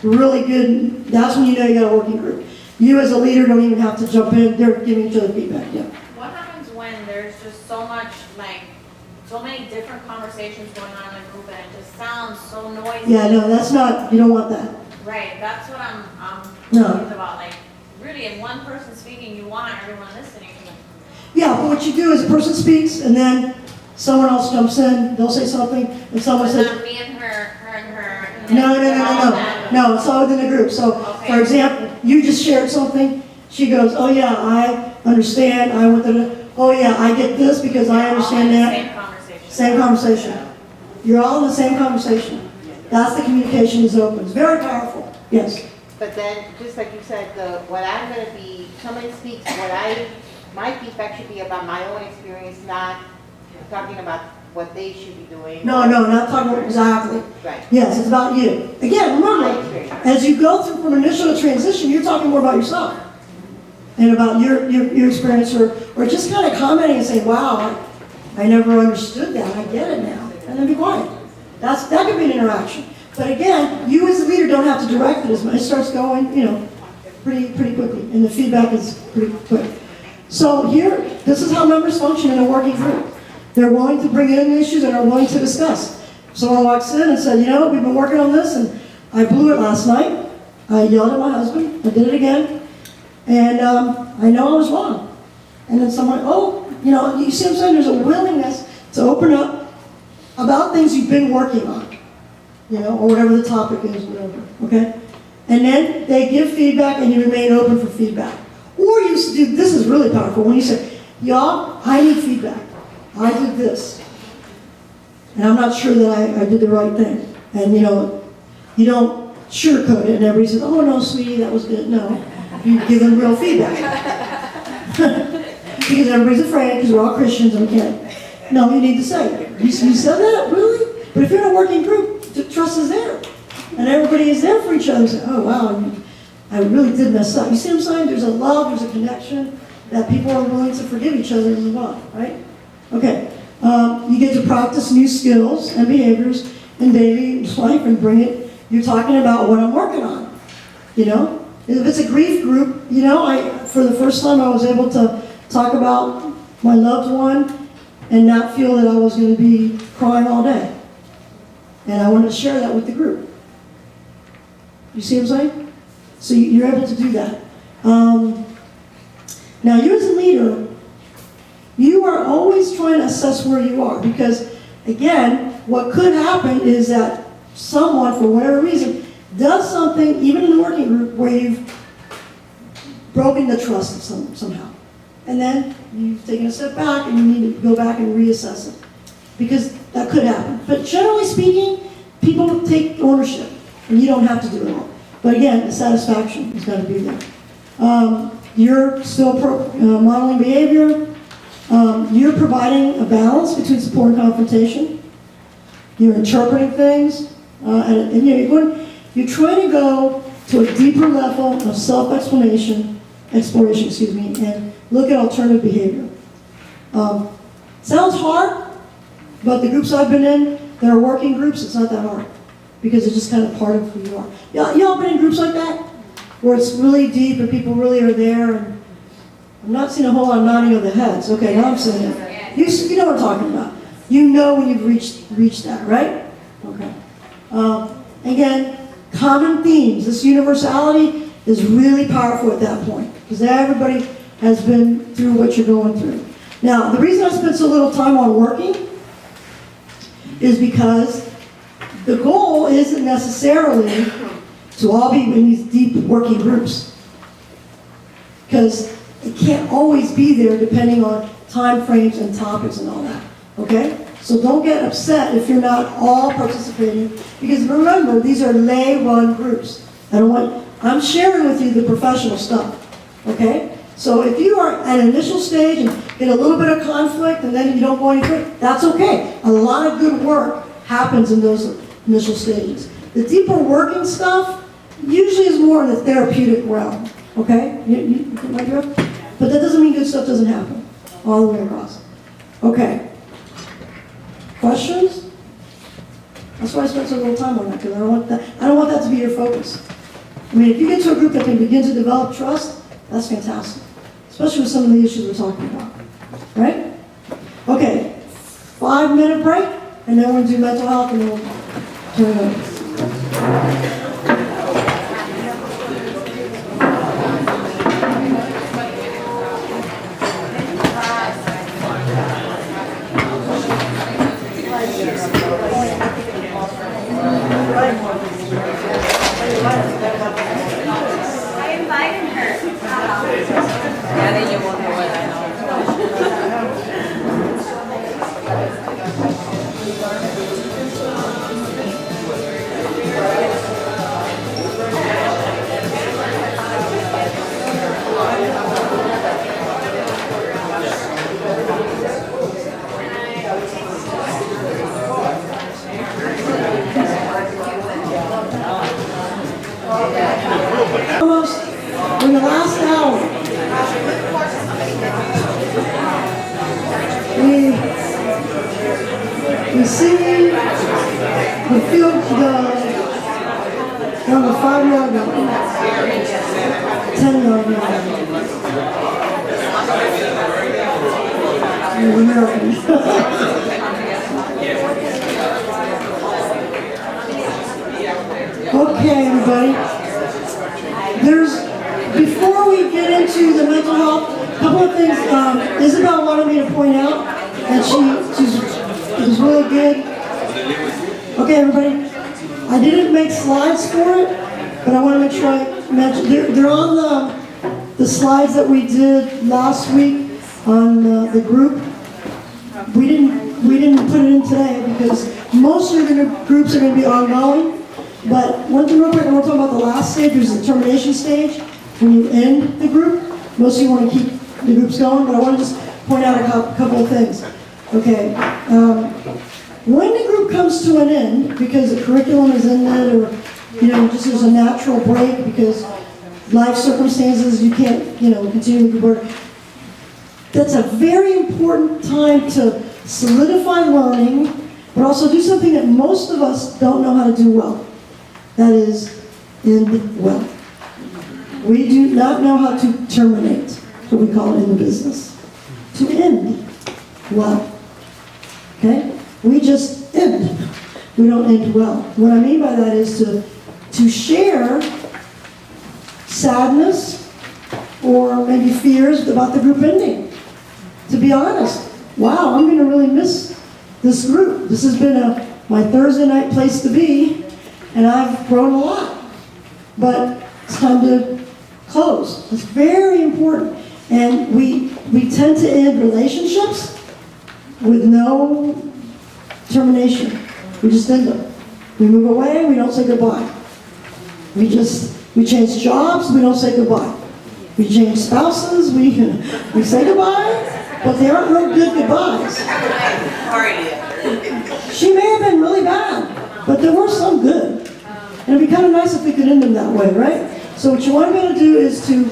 S1: Really good. That's when you know you got a working group. You as a leader don't even have to jump in. They're giving each other feedback. Yeah.
S2: What happens when there's just so much, like, so many different conversations going on in the group and it just sounds so noisy?
S1: Yeah, no, that's not, you don't want that.
S2: Right, that's what I'm
S1: No.
S2: confused about. Like, really, if one person's speaking, you want everyone listening.
S1: Yeah, but what you do is a person speaks and then someone else jumps in, they'll say something, and someone
S2: But
S1: says,
S2: not me and her and her.
S1: No, it's all within the group. So, for example, you just shared something, she goes, oh yeah, I understand, I went to oh yeah, I get this because I understand that.
S2: Same conversation.
S1: Same conversation. You're all in the same conversation. That's the communication is open. It's very powerful. Yes.
S11: But then, just like you said, what I'm going to be, somebody speaks, my feedback should be about my own experience, not talking about what they should be doing.
S1: No, not talking about exactly.
S11: Right.
S1: Yes, it's about you. Again, remember, as you go through from initial to transition, you're talking more about yourself and about your experience, or just kind of commenting and saying, wow, I never understood that. I get it now. And then be quiet. That could be an interaction. But again, you as the leader don't have to direct it as much. It starts going, pretty quickly, and the feedback is pretty quick. So here, this is how members function in a working group. They're willing to bring in issues and are willing to discuss. Someone walks in and said, we've been working on this, and I blew it last night. I yelled at my husband. I did it again. And I know I was wrong. And then someone, you see what I'm saying? There's a willingness to open up about things you've been working on, or whatever the topic is, whatever, okay? And then they give feedback and you remain open for feedback. Or you do, this is really powerful, when you say, y'all, I need feedback. I did this. And I'm not sure that I did the right thing. And you don't sugarcoat it and everybody says, oh no, sweetie, that was good. No, you give them real feedback. Because everybody's afraid, because we're all Christians and we can't. No, you need to say, you said that? Really? But if you're in a working group, the trust is there. And everybody is there for each other. Say, oh wow, I really did mess up. You see what I'm saying? There's a love, there's a connection, that people are willing to forgive each other and move on, right? Okay. You get to practice new skills and behaviors in daily life and bring it. You're talking about what I'm working on. If it's a grief group, for the first time I was able to talk about my loved one and not feel that I was going to be crying all day. And I wanted to share that with the group. You see what I'm saying? So you're able to do that. Now, you as a leader, you are always trying to assess where you are because, again, what could happen is that someone, for whatever reason, does something, even in the working group, where you've broken the trust of somehow. And then you've taken a step back and you need to go back and reassess it. Because that could happen. But generally speaking, people take ownership and you don't have to do it all. But again, the satisfaction has got to be there. You're still modeling behavior. You're providing a balance between support and confrontation. You're interpreting things. And you're trying to go to a deeper level of self-exploration, and look at alternative behavior. Sounds hard, but the groups I've been in, there are working groups, it's not that hard. Because it's just kind of part of who you are. Y'all been in groups like that? Where it's really deep and people really are there, and I'm not seeing a whole lot of nodding of the heads. Okay, now I'm saying it. You know what I'm talking about. You know when you've reached that, right? Okay. Again, common themes. This universality is really powerful at that point. Because everybody has been through what you're going through. Now, the reason I spent so little time on working is because the goal isn't necessarily to all be in these deep working groups. Because it can't always be there depending on time frames and topics and all that. Okay? So don't get upset if you're not all participating. Because remember, these are lay-run groups. I'm sharing with you the professional stuff. Okay? So if you are at an initial stage and get a little bit of conflict and then you don't go any further, that's okay. A lot of good work happens in those initial stages. The deeper working stuff usually is more in the therapeutic realm. Okay? But that doesn't mean good stuff doesn't happen all the way across. Okay. Questions? That's why I spent so little time on that, because I don't want that to be your focus. I mean, if you get to a group that can begin to develop trust, that's fantastic. Especially with some of the issues we're talking about. Right? Okay. 5-minute break, and then we'll do mental health, and then we'll turn it over.
S16: I invited her.
S10: Yeah, then you won't know what I know.
S1: Almost in the last hour, we see the field on the 5-yard line, 10-yard line. You're Americans. Okay, everybody. Before we get into the mental health, a couple of things Isabel wanted me to point out, and she's really good. Okay, everybody, I didn't make slides for it, but I want to make sure I mention, they're on the slides that we did last week on the group. We didn't put it in today because most of the groups are going to be ongoing. But one thing real quick, I want to talk about the last stage, which is the termination stage. When you end the group, most of you want to keep the groups going, but I want to just point out a couple of things. Okay, when the group comes to an end, because the curriculum is ended, or just there's a natural break because life circumstances, you can't, continue to work. That's a very important time to solidify learning, but also do something that most of us don't know how to do well. That is, end well. We do not know how to terminate, what we call it in the business. To end well. Okay? We just end. We don't end well. What I mean by that is to share sadness or maybe fears about the group ending. To be honest, wow, I'm going to really miss this group. This has been a my Thursday night place to be, and I've grown a lot. But it's time to close. It's very important. And we tend to end relationships with no termination. We just end them. We move away, we don't say goodbye. We change jobs, we don't say goodbye. We change spouses, we say goodbye, but they aren't real good goodbyes. She may have been really bad, but there were some good. And it'd be kind of nice if we could end them that way, right? So what you want to be able to do is to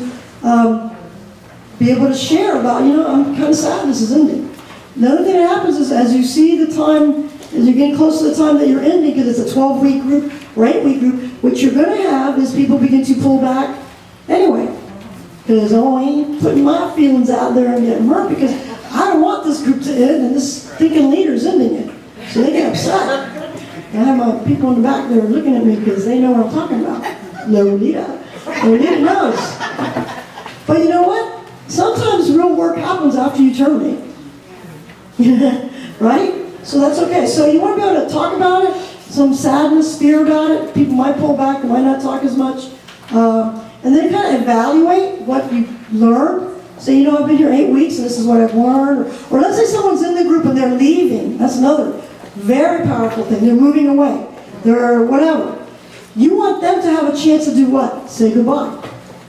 S1: be able to share about, I'm kind of sad this is ending. The other thing that happens is as you see the time, as you're getting close to the time that you're ending, because it's a 12-week group or 8-week group, what you're going to have is people begin to pull back anyway. Because, I ain't putting my feelings out there and getting hurt because I don't want this group to end and this stinking leader's ending it. So they get upset. I have my people in the back there looking at me because they know what I'm talking about. Lolita. Lolita knows. But you know what? Sometimes real work happens after you terminate. Right? So that's okay. So you want to be able to talk about it, some sadness, fear about it. People might pull back, they might not talk as much. And then kind of evaluate what you learned. Say, I've been here 8 weeks and this is what I've learned. Or let's say someone's in the group and they're leaving. That's another very powerful thing. They're moving away. They're whatever. You want them to have a chance to do what? Say goodbye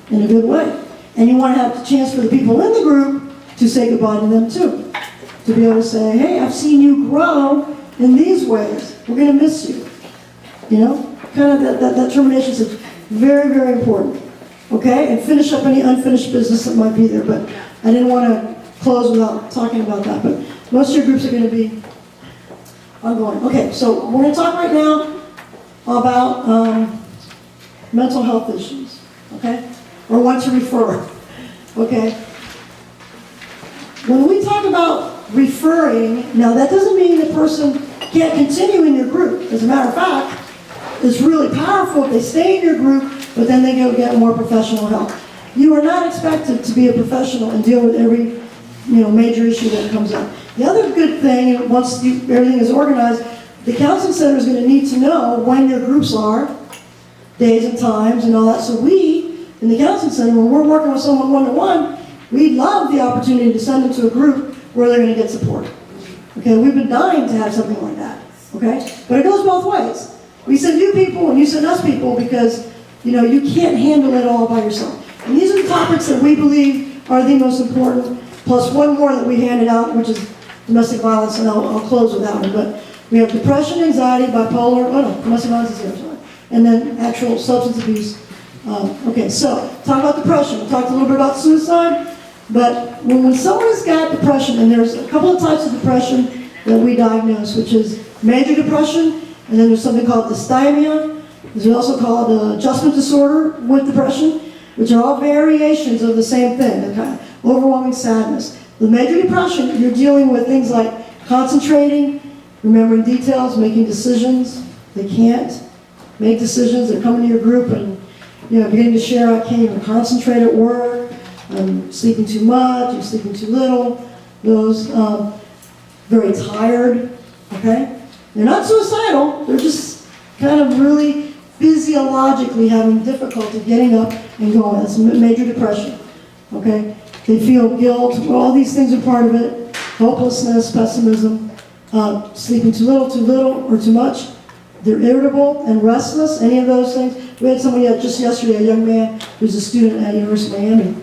S1: in a good way. And you want to have the chance for the people in the group to say goodbye to them too. To be able to say, hey, I've seen you grow in these ways. We're going to miss you. Kind of that termination is very, very important. Okay? And finish up any unfinished business that might be there. But I didn't want to close without talking about that. But most of your groups are going to be ongoing. Okay, so we're going to talk right now about mental health issues. Okay? Or what to refer. Okay? When we talk about referring, now that doesn't mean the person can't continue in your group. As a matter of fact, it's really powerful if they stay in your group, but then they go get more professional help. You are not expected to be a professional and deal with every major issue that comes up. The other good thing, once everything is organized, the counseling center is going to need to know when your groups are, days and times and all that. So we, in the counseling center, when we're working with someone one-to-one, we'd love the opportunity to send them to a group where they're going to get support. Okay, we've been dying to have something like that. Okay, but it goes both ways. We send you people and you send us people because you can't handle it all by yourself. And these are the topics that we believe are the most important. Plus one more that we handed out, which is domestic violence, and I'll close with that one. But we have depression, anxiety, bipolar. Domestic violence is here, sorry. And then actual substance abuse. Okay, so talk about depression. We talked a little bit about suicide. But when someone has got depression, and there's a couple of types of depression that we diagnose, which is major depression, and then there's something called dysthymia. There's also called adjustment disorder with depression, which are all variations of the same thing, the kind of overwhelming sadness. The major depression, you're dealing with things like concentrating, remembering details, making decisions. They can't make decisions. They're coming to your group and beginning to share, I can't even concentrate at work. I'm sleeping too much, I'm sleeping too little. Those very tired, okay? They're not suicidal, they're just kind of really physiologically having difficulty getting up and going. That's major depression, okay? They feel guilt, all these things are part of it. Hopelessness, pessimism, sleeping too little, or too much. They're irritable and restless, any of those things. We had somebody just yesterday, a young man who's a student at University of Miami.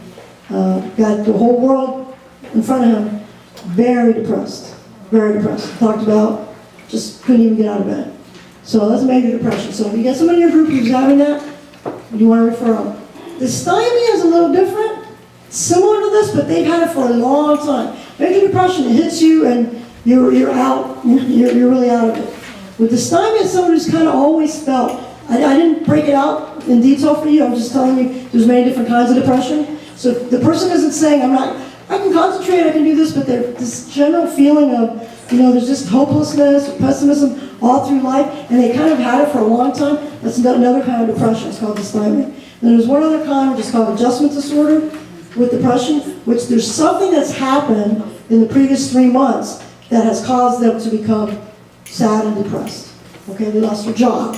S1: Got the whole world in front of him, very depressed. Talked about, just couldn't even get out of bed. So that's major depression. So if you get somebody in your group who's having that, you want to refer them. Dysthymia is a little different, similar to this, but they've had it for a long time. Major depression, it hits you and you're out, you're really out of it. With dysthymia, it's someone who's kind of always felt. I didn't break it out in detail for you, I'm just telling you there's many different kinds of depression. So the person isn't saying, I can concentrate, I can do this, but there's this general feeling of, there's just hopelessness, pessimism all through life, and they kind of had it for a long time. That's another kind of depression, it's called dysthymia. And there's one other kind, which is called adjustment disorder with depression, which there's something that's happened in the previous 3 months that has caused them to become sad and depressed. Okay, they lost their job.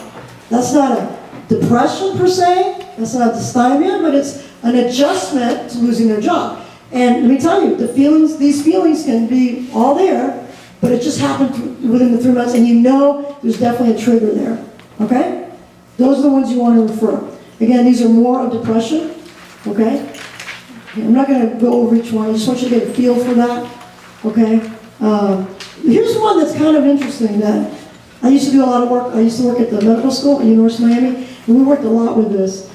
S1: That's not a depression per se, that's not dysthymia, but it's an adjustment to losing their job. And let me tell you, these feelings can be all there, but it just happened within the 3 months, and you know there's definitely a trigger there. Okay? Those are the ones you want to refer. Again, these are more of depression. Okay? I'm not going to go over each one. I just want you to get a feel for that. Okay? Here's one that's kind of interesting that I used to do a lot of work. I used to work at the medical school at University of Miami, and we worked a lot with this.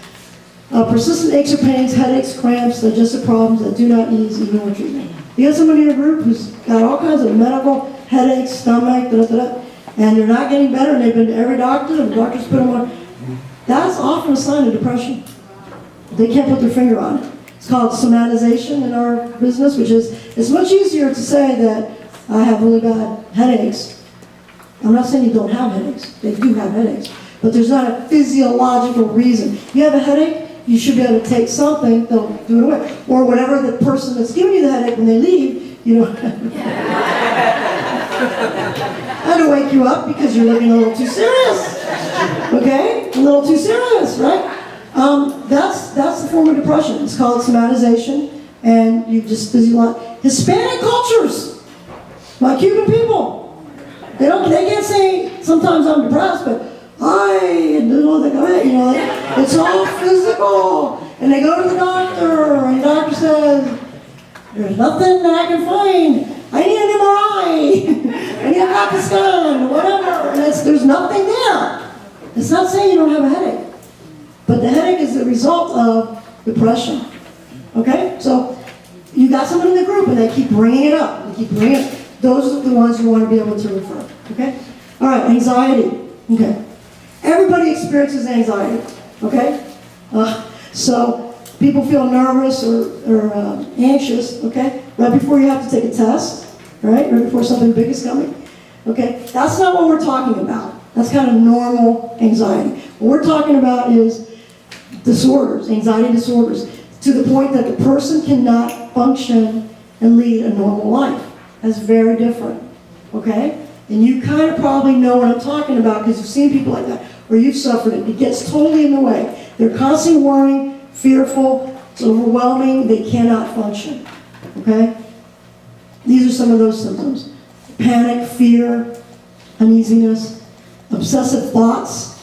S1: Persistent aches or pains, headaches, cramps, digestive problems that do not ease even with treatment. You got somebody in your group who's got all kinds of medical headaches, stomach, and they're not getting better, and they've been to every doctor, and the doctor's put them on. That's often a sign of depression. They can't put their finger on it. It's called somatization in our business, which is, it's much easier to say that I have really bad headaches. I'm not saying you don't have headaches. They do have headaches. But there's not a physiological reason. You have a headache, you should be able to take something that'll do it away. Or whatever the person that's giving you the headache, when they leave, you know. I had to wake you up because you're looking a little too serious. Okay? A little too serious, right? That's the form of depression. It's called somatization, and you just Hispanic cultures, like Cuban people, they can't say sometimes I'm depressed, but it's all physical. And they go to the doctor, and the doctor says, there's nothing that I can find. I need an MRI. I need a CAT scan, whatever. And there's nothing there. It's not saying you don't have a headache. But the headache is the result of depression. Okay? So you got someone in the group, and they keep bringing it up. They keep bringing it. Those are the ones you want to be able to refer. Okay? All right, anxiety. Okay. Everybody experiences anxiety. Okay? So people feel nervous or anxious, okay? Right before you have to take a test, right? Right before something big is coming. Okay? That's not what we're talking about. That's kind of normal anxiety. What we're talking about is disorders, anxiety disorders, to the point that the person cannot function and lead a normal life. That's very different. Okay? And you kind of probably know what I'm talking about because you've seen people like that, or you've suffered it. It gets totally in the way. They're constantly worrying, fearful, it's overwhelming, they cannot function. Okay? These are some of those symptoms. Panic, fear, uneasiness, obsessive thoughts,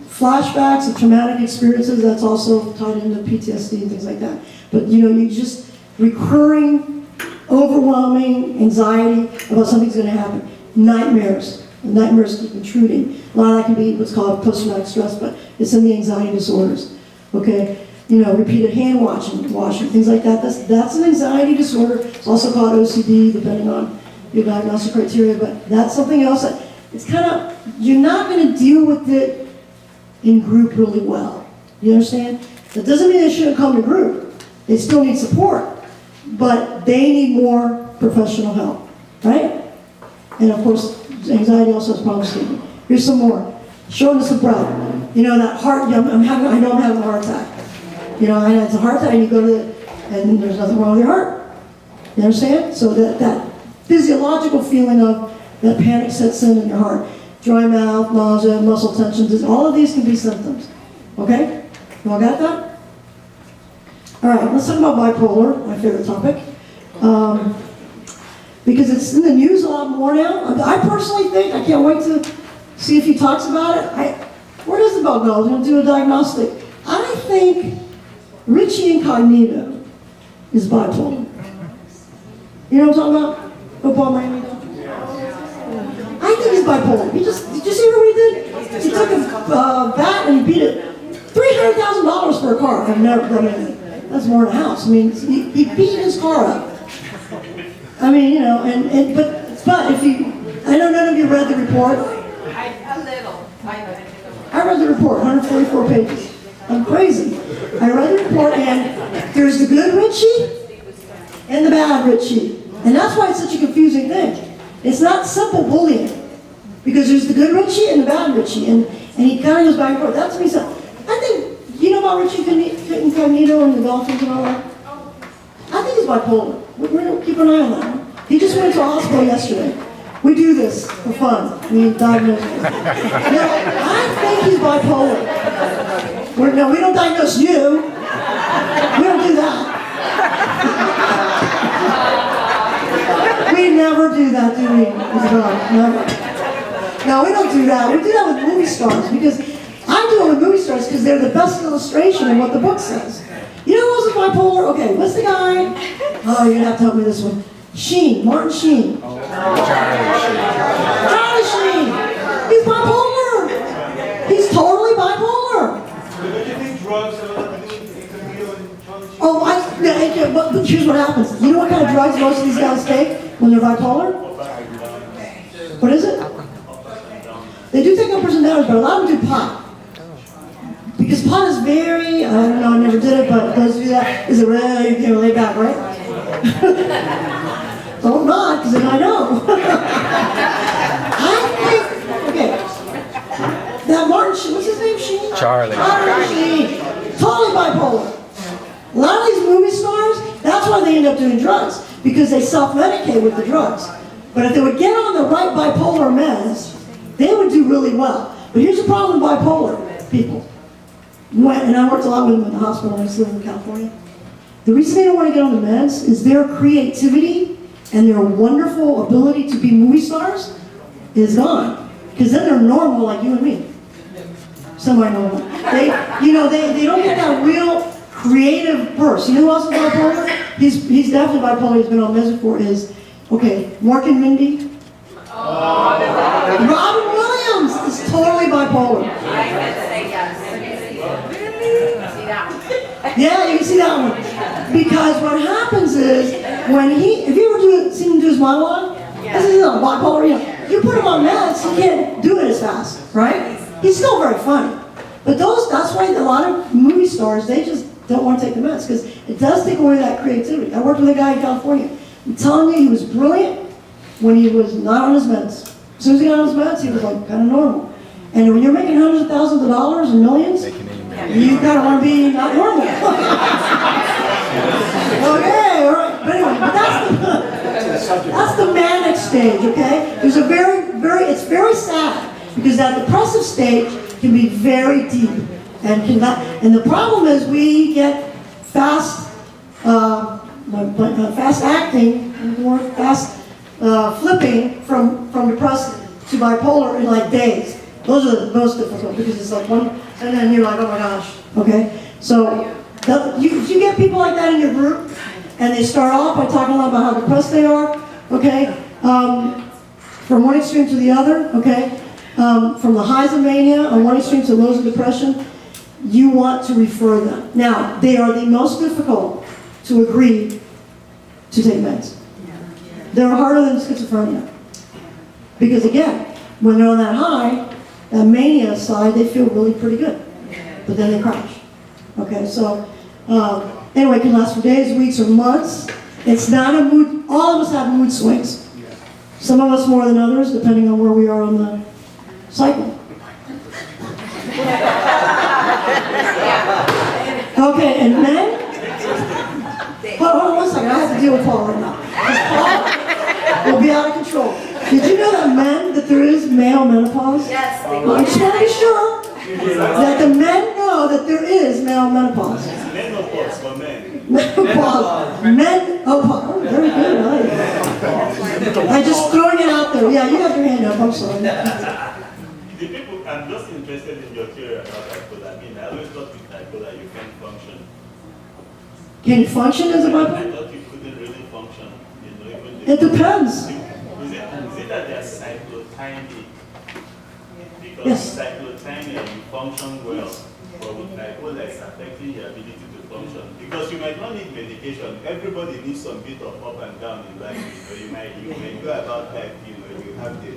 S1: flashbacks of traumatic experiences, that's also tied into PTSD and things like that. But you just recurring, overwhelming anxiety about something's going to happen. Nightmares. Nightmares keep intruding. A lot of that can be what's called post-traumatic stress, but it's in the anxiety disorders. Okay? Repeated hand washing, things like that. That's an anxiety disorder. It's also called OCD, depending on your diagnostic criteria, but that's something else that it's kind of, you're not going to deal with it in group really well. You understand? That doesn't mean they shouldn't come to group. They still need support, but they need more professional help, right? And of course, anxiety also has problem sleeping. Here's some more. Shortness of breath. That heart, I know I'm having a heart attack. And it's a heart attack, and you go to and there's nothing wrong with your heart. You understand? So that physiological feeling of that panic sets in your heart. Dry mouth, nausea, muscle tensions, all of these can be symptoms. Okay? You all got that? All right, let's talk about bipolar, my favorite topic. Because it's in the news a lot more now. I personally think, I can't wait to see if he talks about it. Where does the bell go? He's going to do a diagnostic. I think Richie Incognito is bipolar. You know what I'm talking about? Football Miami? I think he's bipolar. Did you see what he did? He took a bat and he beat it. $300,000 for a car. That's more than a house. He beat his car up. But if you, I know none of you read the report.
S11: A little.
S1: I read the report, 144 pages. I'm crazy. I read the report, and there's the good Richie and the bad Richie. And that's why it's such a confusing thing. It's not simple bullying. Because there's the good Richie and the bad Richie. And he kind of goes back and forth. That's me. So I think, you know about Richie Incognito and the Dolphins and all that? I think he's bipolar. We're going to keep an eye on that one. He just went to a hospital yesterday. We do this for fun. We diagnose him. No, I think he's bipolar. No, we don't diagnose you. We don't do that. We never do that, do we, Isabel? Never. No, we don't do that. We do that with movie stars because I do it with movie stars because they're the best illustration of what the book says. You know who's bipolar? Okay, what's the guy? Oh, you're gonna have to help me with this one. Sheen, Martin Sheen. Charlie Sheen. He's bipolar. He's totally bipolar. Oh, but here's what happens. You know what kind of drugs most of these guys take when they're bipolar? What is it? They do take uppers and downers, but a lot of them do pot. Because pot is very, I don't know, I never did it, but those who do that, is it really, you can lay back, right? Don't not, because then I know. I think, okay, that Martin Sheen, what's his name, Sheen?
S3: Charlie.
S1: Charlie Sheen, totally bipolar. A lot of these movie stars, that's why they end up doing drugs, because they self-medicate with the drugs. But if they would get on the right bipolar meds, they would do really well. But here's the problem with bipolar people. And I worked a lot with them in the hospital when I was living in California. The reason they don't want to get on the meds is their creativity and their wonderful ability to be movie stars is gone. Because then they're normal like you and me. Semi-normal. They don't get that real creative burst. You know who else is bipolar? He's definitely bipolar. He's been on meds before. Is, okay, Mark and Mindy. Robin Williams is totally bipolar. Yeah, you can see that one. Because what happens is, when if you ever seen him do his monologue, this is bipolar, you put him on meds, he can't do it as fast, right? He's still very funny. But that's why a lot of movie stars, they just don't want to take the meds, because it does take away that creativity. I worked with a guy in California. I'm telling you, he was brilliant when he was not on his meds. As soon as he got on his meds, he was like kind of normal. And when you're making hundreds of thousands of dollars and millions, you gotta want to be not normal. Okay, all right. But anyway, that's the manic stage. Okay, there's a it's very sad because that depressive stage can be very deep and the problem is we get fast acting, more fast flipping from depressed to bipolar in like days. Those are the most difficult because it's like one, and then you're like, oh my gosh, okay? So you get people like that in your group, and they start off by talking a lot about how depressed they are, okay? From one extreme to the other, okay? From the highs of mania on one extreme to lows of depression, you want to refer them. Now, they are the most difficult to agree to take meds. They're harder than schizophrenia. Because again, when they're on that high, that mania side, they feel really pretty good. But then they crash. Okay, so anyway, it can last for days, weeks, or months. It's not a mood, all of us have mood swings. Some of us more than others, depending on where we are on the cycle. Okay, and men? Hold on one second, I have to deal with Paul right now. Paul will be out of control. Did you know that there is male menopause?
S4: Yes, they
S1: I just want to be sure that the men know that there is male menopause.
S17: Menopause for men.
S1: Menopause. Oh, very good. I'm just throwing it out there. Yeah, you have your hand up. I'm sorry.
S17: The people, I'm just interested in your theory about bipolar. I mean, I always thought with bipolar you can't function.
S1: Can you function as a bipolar?
S17: I thought you couldn't really function. Even
S1: It depends.
S17: Is it that they're cyclothymic? Because
S1: Yes.
S17: cyclothymic, you function well. But with bipolar, it's affecting your ability to function. Because you might not need medication. Everybody needs some bit of up and down in life. You may go about life, you have the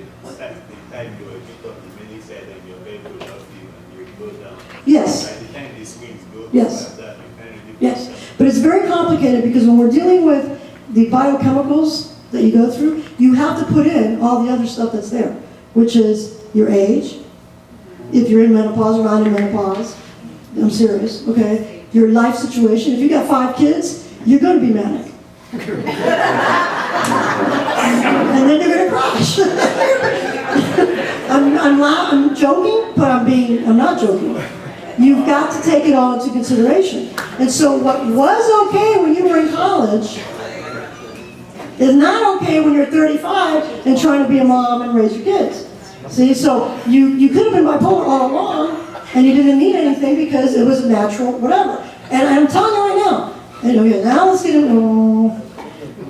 S17: time you are a bit on the many side and you're very productive and you go down.
S1: Yes.
S17: By the time the swings go
S1: Yes.
S17: like that, you can't really
S1: Yes,
S17: function.
S1: but it's very complicated because when we're dealing with the biochemicals that you go through, you have to put in all the other stuff that's there, which is your age, if you're in menopause or not in menopause. I'm serious, okay? Your life situation. If you got 5 kids, you're going to be manic. And then you're gonna crash. I'm joking, but I'm not joking. You've got to take it all into consideration. And so what was okay when you were in college is not okay when you're 35 and trying to be a mom and raise your kids. See, so you could have been bipolar all along, and you didn't need anything because it was a natural whatever. And I'm telling you right now, and okay, now let's get into,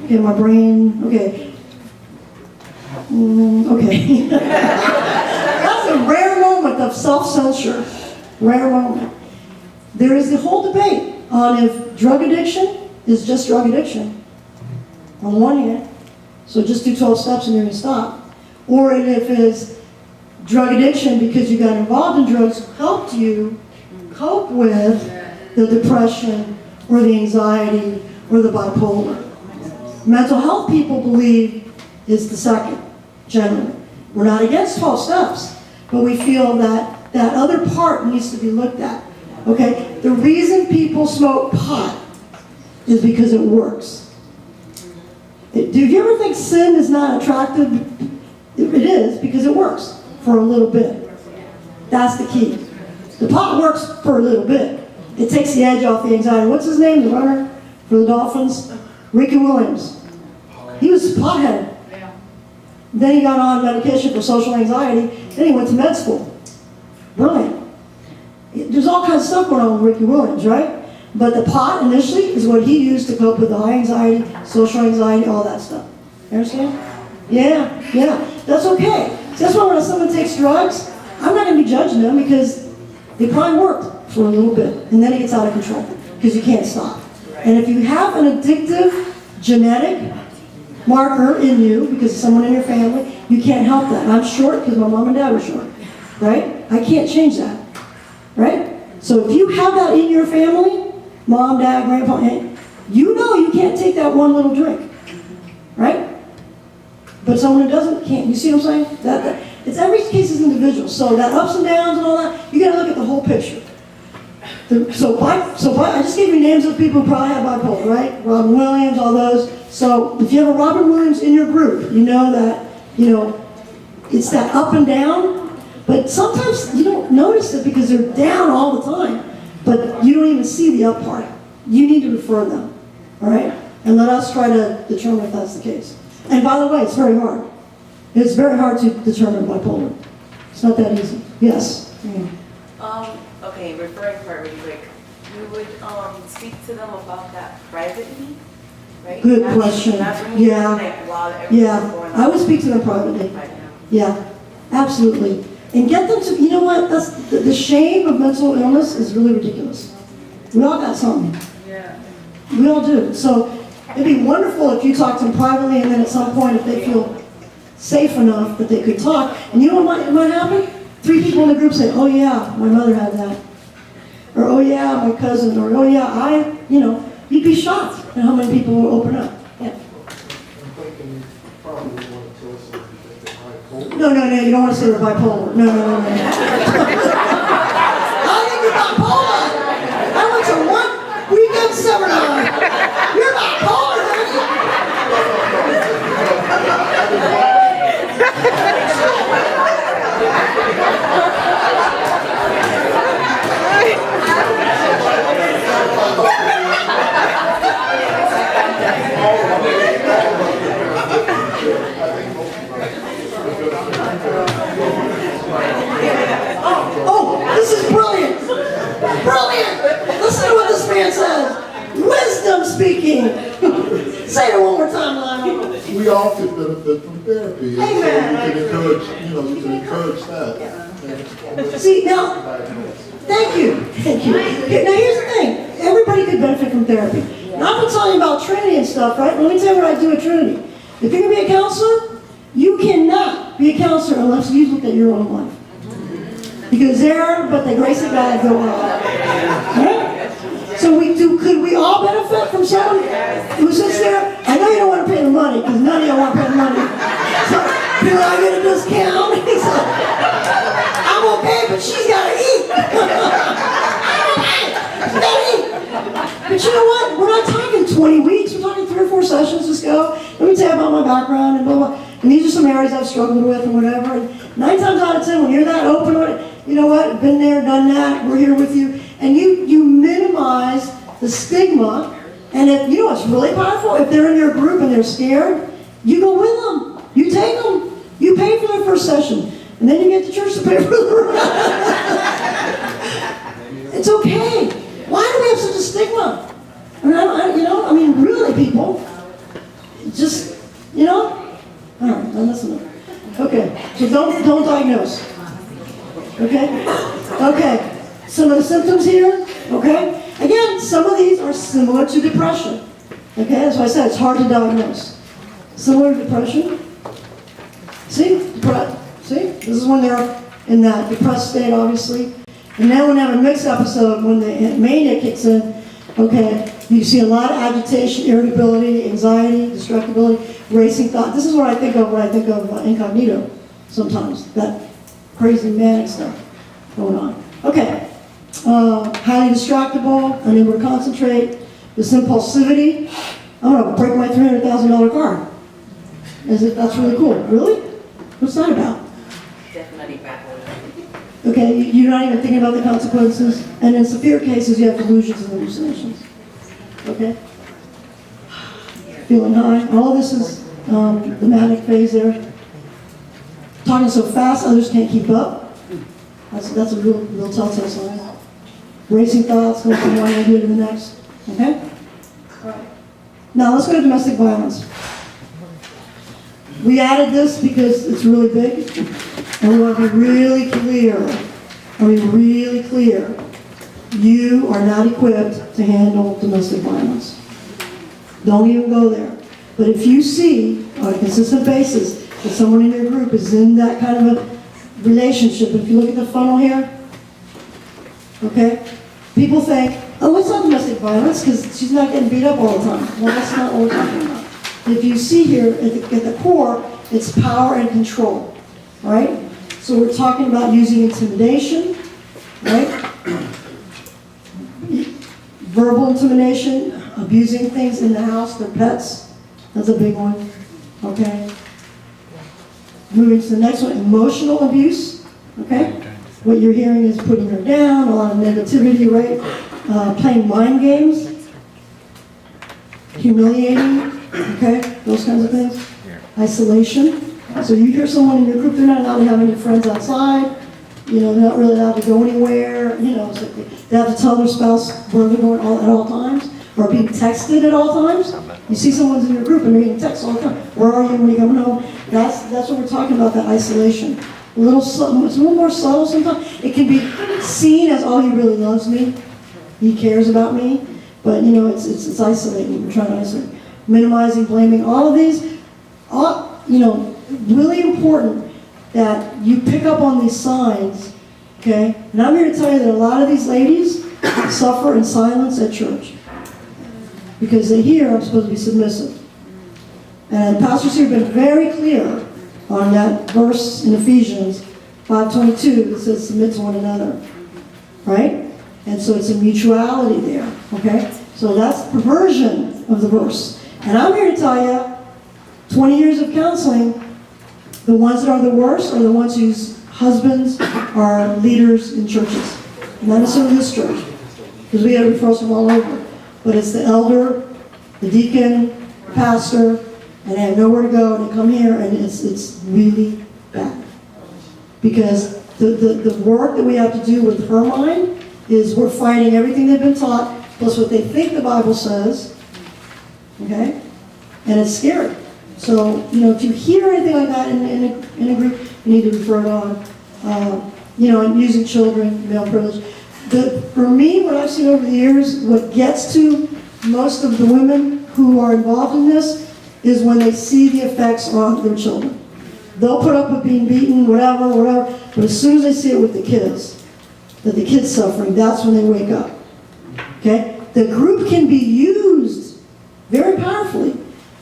S1: okay, my brain, okay. Okay. That's a rare moment of self-censure. Rare moment. There is the whole debate on if drug addiction is just drug addiction, on one hand, so just do 12 steps and you're going to stop. Or if it's drug addiction because you got involved in drugs helped you cope with the depression or the anxiety or the bipolar. Mental health people believe is the second, generally. We're not against 12 steps, but we feel that that other part needs to be looked at. Okay? The reason people smoke pot is because it works. Do you ever think sin is not attractive? It is, because it works for a little bit. That's the key. The pot works for a little bit. It takes the edge off the anxiety. What's his name, the runner for the Dolphins? Ricky Williams. He was a pothead. Then he got on medication for social anxiety. Then he went to med school. Brilliant. There's all kinds of stuff going on with Ricky Williams, right? But the pot initially is what he used to cope with the high anxiety, social anxiety, all that stuff. You understand? Yeah. That's okay. So that's why when someone takes drugs, I'm not going to be judging them because they probably worked for a little bit and then it gets out of control because you can't stop. And if you have an addictive genetic marker in you because of someone in your family, you can't help that. I'm short because my mom and dad were short, right? I can't change that, right? So if you have that in your family, mom, dad, grandpa, aunt, you know you can't take that one little drink, right? But someone who doesn't can't. You see what I'm saying? It's every case is individual. So that ups and downs and all that, you got to look at the whole picture. I just gave you names of people who probably have bipolar, right? Robin Williams, all those. So if you have a Robin Williams in your group, you know that, it's that up and down. But sometimes you don't notice it because they're down all the time. But you don't even see the up part. You need to refer them, all right? And let us try to determine if that's the case. And by the way, it's very hard. It's very hard to determine bipolar. It's not that easy. Yes?
S18: Okay, referring part really quick. You would speak to them about that privately, right?
S1: Good question. Yeah. I would speak to them privately. Yeah, absolutely. And get them to, you know what, that's the shame of mental illness is really ridiculous. We all got something.
S18: Yeah.
S1: We all do. So it'd be wonderful if you talk to them privately and then at some point if they feel safe enough that they could talk. And you know what might happen? 3 people in the group say, oh yeah, my mother had that. Or oh yeah, my cousin. Or oh yeah, you'd be shocked at how many people will open up. Yeah. No, you don't want to say they're bipolar. No. I think you're bipolar. I went to one weekend seminar. You're bipolar, Oh, this is brilliant. Brilliant. Listen to what this man says. Wisdom speaking. Say it one more time, Lionel.
S19: We all could benefit from therapy.
S1: Amen.
S19: You can encourage that.
S1: See, now, thank you. Okay, now here's the thing. Everybody could benefit from therapy. Now, I've been telling you about Trinity and stuff, right? Let me tell you what I do at Trinity. If you're going to be a counselor, you cannot be a counselor unless you look at your own life. Because there, but the grace of God go on. Right? So could we all benefit from someone who sits there? I know you don't want to pay the money, because none of you want to pay the money. So, do I get a discount? He's like, I'm okay, but she's got to eat. I'm okay. She's got to eat. But you know what? We're not talking 20 weeks. We're talking 3 or 4 sessions, just go, let me tell you about my background and blah, blah. And these are some areas I've struggled with and whatever. And 9 times out of 10, when you're that open with it, you know what, been there, done that, we're here with you. And you minimize the stigma. And if, you know what's really powerful? If they're in your group and they're scared, you go with them. You take them. You pay for their first session. And then you get the church to pay for the rest. It's okay. Why do we have such a stigma? I mean, really, people. Just, all right, I'm listening. Okay, so don't diagnose. Okay? Okay, some of the symptoms here, okay? Again, some of these are similar to depression. Okay, that's why I said it's hard to diagnose. Similar to depression. See? See? This is when they're in that depressed state, obviously. And then when they have a mixed episode, when the mania kicks in, okay, you see a lot of agitation, irritability, anxiety, distractibility, racing thought. This is what I think of when I think of incognito sometimes, that crazy manic stuff going on. Okay, highly distractible, unable to concentrate, this impulsivity. I'm going to break my $300,000 car. That's really cool. Really? What's that about?
S18: Definitely backward.
S1: Okay, you're not even thinking about the consequences. And in severe cases, you have delusions and hallucinations. Okay? Feeling high. All this is the manic phase there. Talking so fast, others can't keep up. That's a real telltale sign. Racing thoughts, going from one idea to the next. Okay? All right. Now let's go to domestic violence. We added this because it's really big. And we want to be really clear. Really clear. You are not equipped to handle domestic violence. Don't even go there. But if you see on a consistent basis that someone in your group is in that kind of a relationship, if you look at the funnel here, okay, people think, oh, it's not domestic violence because she's not getting beat up all the time. Well, that's not what we're talking about. If you see here at the core, it's power and control, right? So we're talking about using intimidation, right? Verbal intimidation, abusing things in the house, their pets. That's a big one, okay? Moving to the next one, emotional abuse, okay? What you're hearing is putting her down, a lot of negativity, right? Playing mind games, humiliating, okay? Those kinds of things. Isolation. So you hear someone in your group, they're not allowed to have any friends outside. They're not really allowed to go anywhere. It's like they have to tell their spouse where they're going at all times, or being texted at all times. You see someone's in your group and they're getting texted all the time. Where are you? When are you coming home? That's what we're talking about, that isolation. It's a little more subtle sometimes. It can be seen as, oh, he really loves me. He cares about me. But, it's isolating. We're trying to isolate. Minimizing, blaming, all of these, really important that you pick up on these signs, okay? And I'm here to tell you that a lot of these ladies suffer in silence at church because they hear I'm supposed to be submissive. And pastors here have been very clear on that verse in Ephesians 5:22 that says submit to one another, right? And so it's a mutuality there, okay? So that's the perversion of the verse. And I'm here to tell you, 20 years of counseling, the ones that are the worst are the ones whose husbands are leaders in churches. Not necessarily this church, because we have referrals from all over. But it's the elder, the deacon, the pastor, and they have nowhere to go, and they come here, and it's really bad. Because the work that we have to do with her mind is we're fighting everything they've been taught, plus what they think the Bible says, okay? And it's scary. So, if you hear anything like that in a group, you need to refer it on. And using children, male privilege. For me, what I've seen over the years, what gets to most of the women who are involved in this is when they see the effects on their children. They'll put up with being beaten, whatever, but as soon as they see it with the kids, that the kid's suffering, that's when they wake up. Okay? The group can be used very powerfully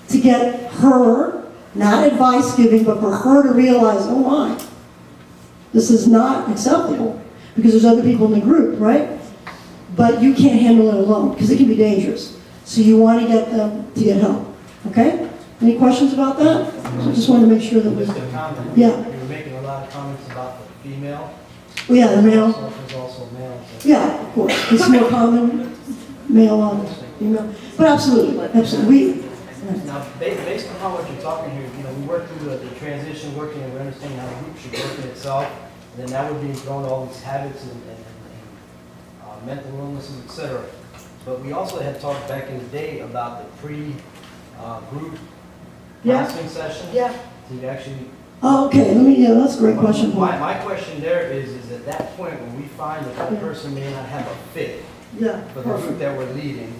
S1: to get her, not advice giving, but for her to realize, oh my, this is not acceptable because there's other people in the group, right? But you can't handle it alone because it can be dangerous. So you want to get them to get help. Okay? Any questions about that? So just wanted to make sure that we,
S13: Just a comment.
S1: yeah.
S13: You were making a lot of comments about the female.
S1: Oh, yeah, the male.
S13: There's also male. So.
S1: Yeah, of course. It's more common, male on female. But absolutely, absolutely.
S13: Now, based on what you're talking here, we work through the transition, working and we understand how the group should work in itself, and then that would be thrown all these habits and mental illnesses, etc. But we also had talked back in the day about the pre-group counseling session.
S1: Yeah.
S13: To actually.
S1: Oh, okay. That's a great question.
S13: My question there is at that point when we find that that person may not have a fit for the group that we're leading,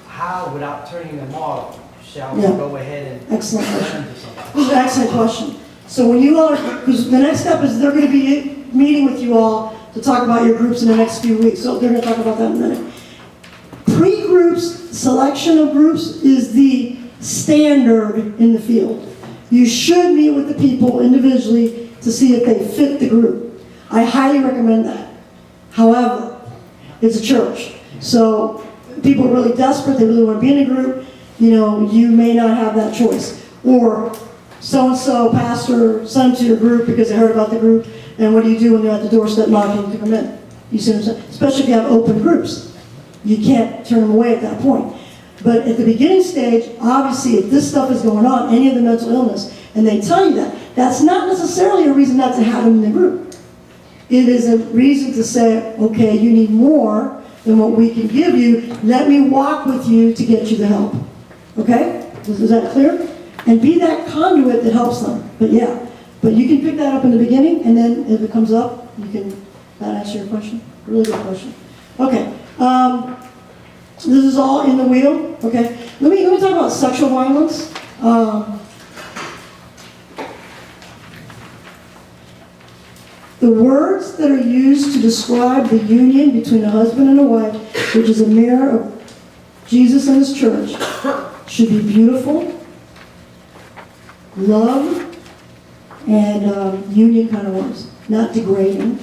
S13: how, without turning them off, shall we go ahead and
S1: excellent question.
S13: to somebody?
S1: This is an excellent question. So when you all, because the next step is they're going to be meeting with you all to talk about your groups in the next few weeks. So they're going to talk about that in a minute. Pre-groups, selection of groups is the standard in the field. You should meet with the people individually to see if they fit the group. I highly recommend that. However, it's a church. So people are really desperate, they really want to be in a group, you may not have that choice. Or so-and-so pastor sent them to your group because they heard about the group, and what do you do when they're at the doorstep knocking to come in? You see what I'm saying? Especially if you have open groups. You can't turn them away at that point. But at the beginning stage, obviously, if this stuff is going on, any of the mental illness, and they tell you that, that's not necessarily a reason not to have them in the group. It is a reason to say, okay, you need more than what we can give you. Let me walk with you to get you the help. Okay? Is that clear? And be that conduit that helps them. But you can pick that up in the beginning, and then if it comes up, you can, that answer your question? Really good question. Okay. This is all in the wheel. Okay. Let me talk about sexual violence. The words that are used to describe the union between a husband and a wife, which is a mirror of Jesus and his church, should be beautiful, love, and union kind of words, not degrading.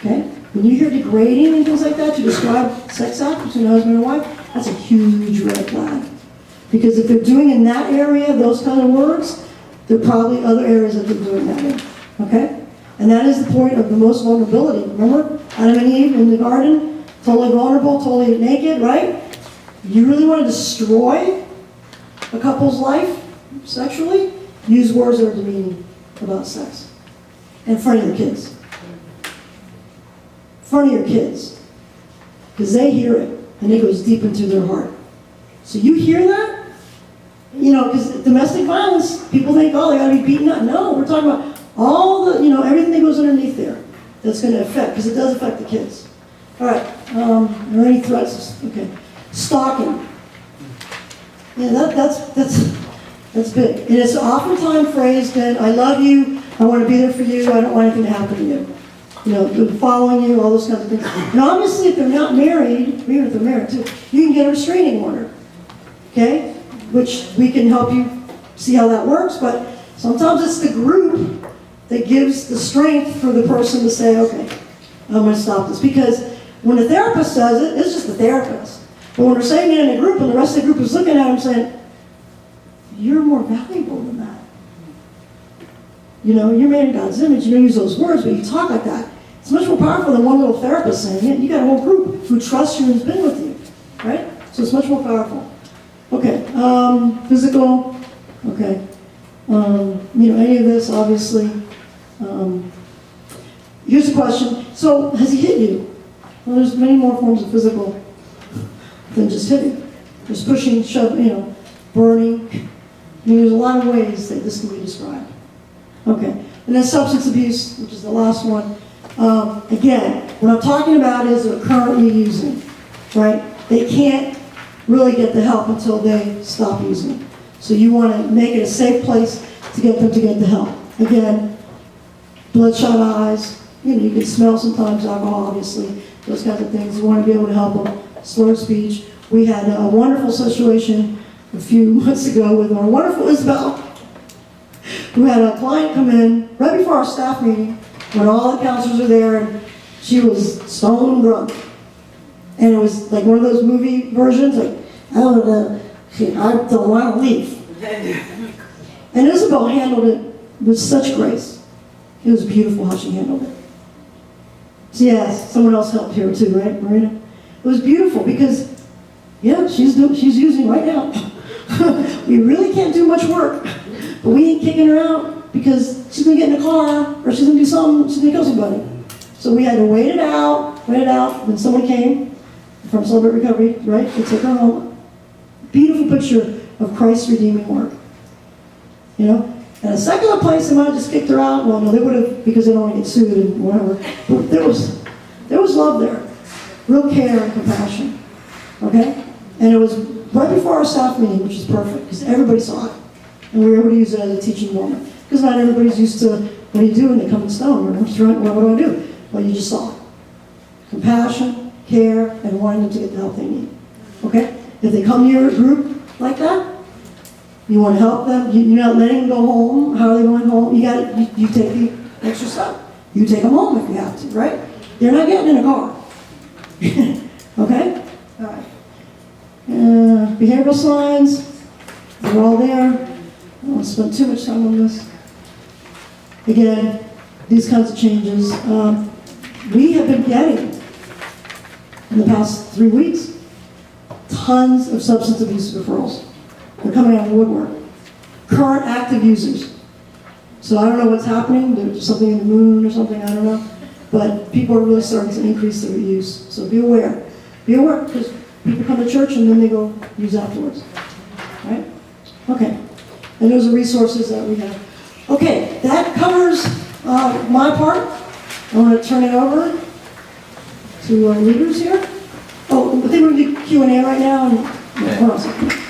S1: Okay? When you hear degrading and things like that to describe sex act between a husband and wife, that's a huge red flag. Because if they're doing in that area those kind of words, there are probably other areas that they're doing that in. Okay? And that is the point of the most vulnerability. Remember Adam and Eve in the garden? Totally vulnerable, totally naked, right? You really want to destroy a couple's life sexually? Use words that are demeaning about sex. In front of your kids. In front of your kids. Because they hear it, and it goes deep into their heart. So you hear that? Because domestic violence, people think, oh, they got to be beaten up. No, we're talking about all the, everything that goes underneath there that's going to affect, because it does affect the kids. All right, are there any threats? Okay. Stalking. Yeah, that's big. And it's oftentimes phrased in, I love you, I want to be there for you, I don't want anything to happen to you. They're following you, all those kinds of things. And obviously, if they're not married, even if they're married too, you can get a restraining order. Okay? Which we can help you see how that works, but sometimes it's the group that gives the strength for the person to say, okay, I'm going to stop this. Because when a therapist does it, it's just the therapist. But when we're saying it in a group and the rest of the group is looking at him saying, you're more valuable than that. You're made in God's image. You don't use those words, but you talk like that. It's much more powerful than one little therapist saying it. You got a whole group who trusts you and has been with you. Right? So it's much more powerful. Okay. Physical. Okay. Any of this, obviously. Here's a question. So, has he hit you? Well, there's many more forms of physical than just hitting. There's pushing, shoving, burning. There's a lot of ways that this can be described. Okay. And then substance abuse, which is the last one. Again, what I'm talking about is they're currently using, right? They can't really get the help until they stop using it. So you want to make it a safe place to get them to get the help. Again, bloodshot eyes, you can smell sometimes alcohol, obviously, those kinds of things. You want to be able to help them. Slurred speech. We had a wonderful situation a few months ago with our wonderful Isabel, who had a client come in right before our staff meeting when all the counselors were there, and she was stone drunk. And it was like one of those movie versions, like, I don't know, See, I don't want to leave. And Isabel handled it with such grace. It was beautiful how she handled it. So yes, someone else helped here too, right, Marina? It was beautiful because, yeah, she's using right now. We really can't do much work, but we ain't kicking her out because she's gonna get in a car or she's gonna do something, she's gonna kill somebody. So we had to wait it out. When someone came from Celebrate Recovery, right, to take her home. Beautiful picture of Christ's redeeming work. You know? In a secular place, they might have just kicked her out. Well, no, they would have, because they don't want to get sued and whatever. But there was love there. Real care and compassion. Okay? And it was right before our staff meeting, which is perfect, because everybody saw it. And we were able to use it as a teaching moment. Because not everybody's used to, what do you do when they come in stone? Or what do I do? Well, you just saw it. Compassion, care, and wanting them to get the help they need. Okay? If they come to your group like that, you want to help them, you're not letting them go home. How are they going home? You take the extra stuff. You take them home if you have to, right? They're not getting in a car. Okay? All right. Behavioral signs, they're all there. I don't want to spend too much time on this. Again, these kinds of changes. We have been getting, in the past 3 weeks, tons of substance abuse referrals. They're coming out of the woodwork. Current active users. So I don't know what's happening. There's something in the moon or something, I don't know. But people are really starting to increase their use. So be aware. Be aware, because people come to church and then they go use afterwards. Right? Okay. And those are resources that we have. Okay, that covers my part. I want to turn it over to our leaders here. Oh, I think we're going to do Q&A right now. And, hold on a second.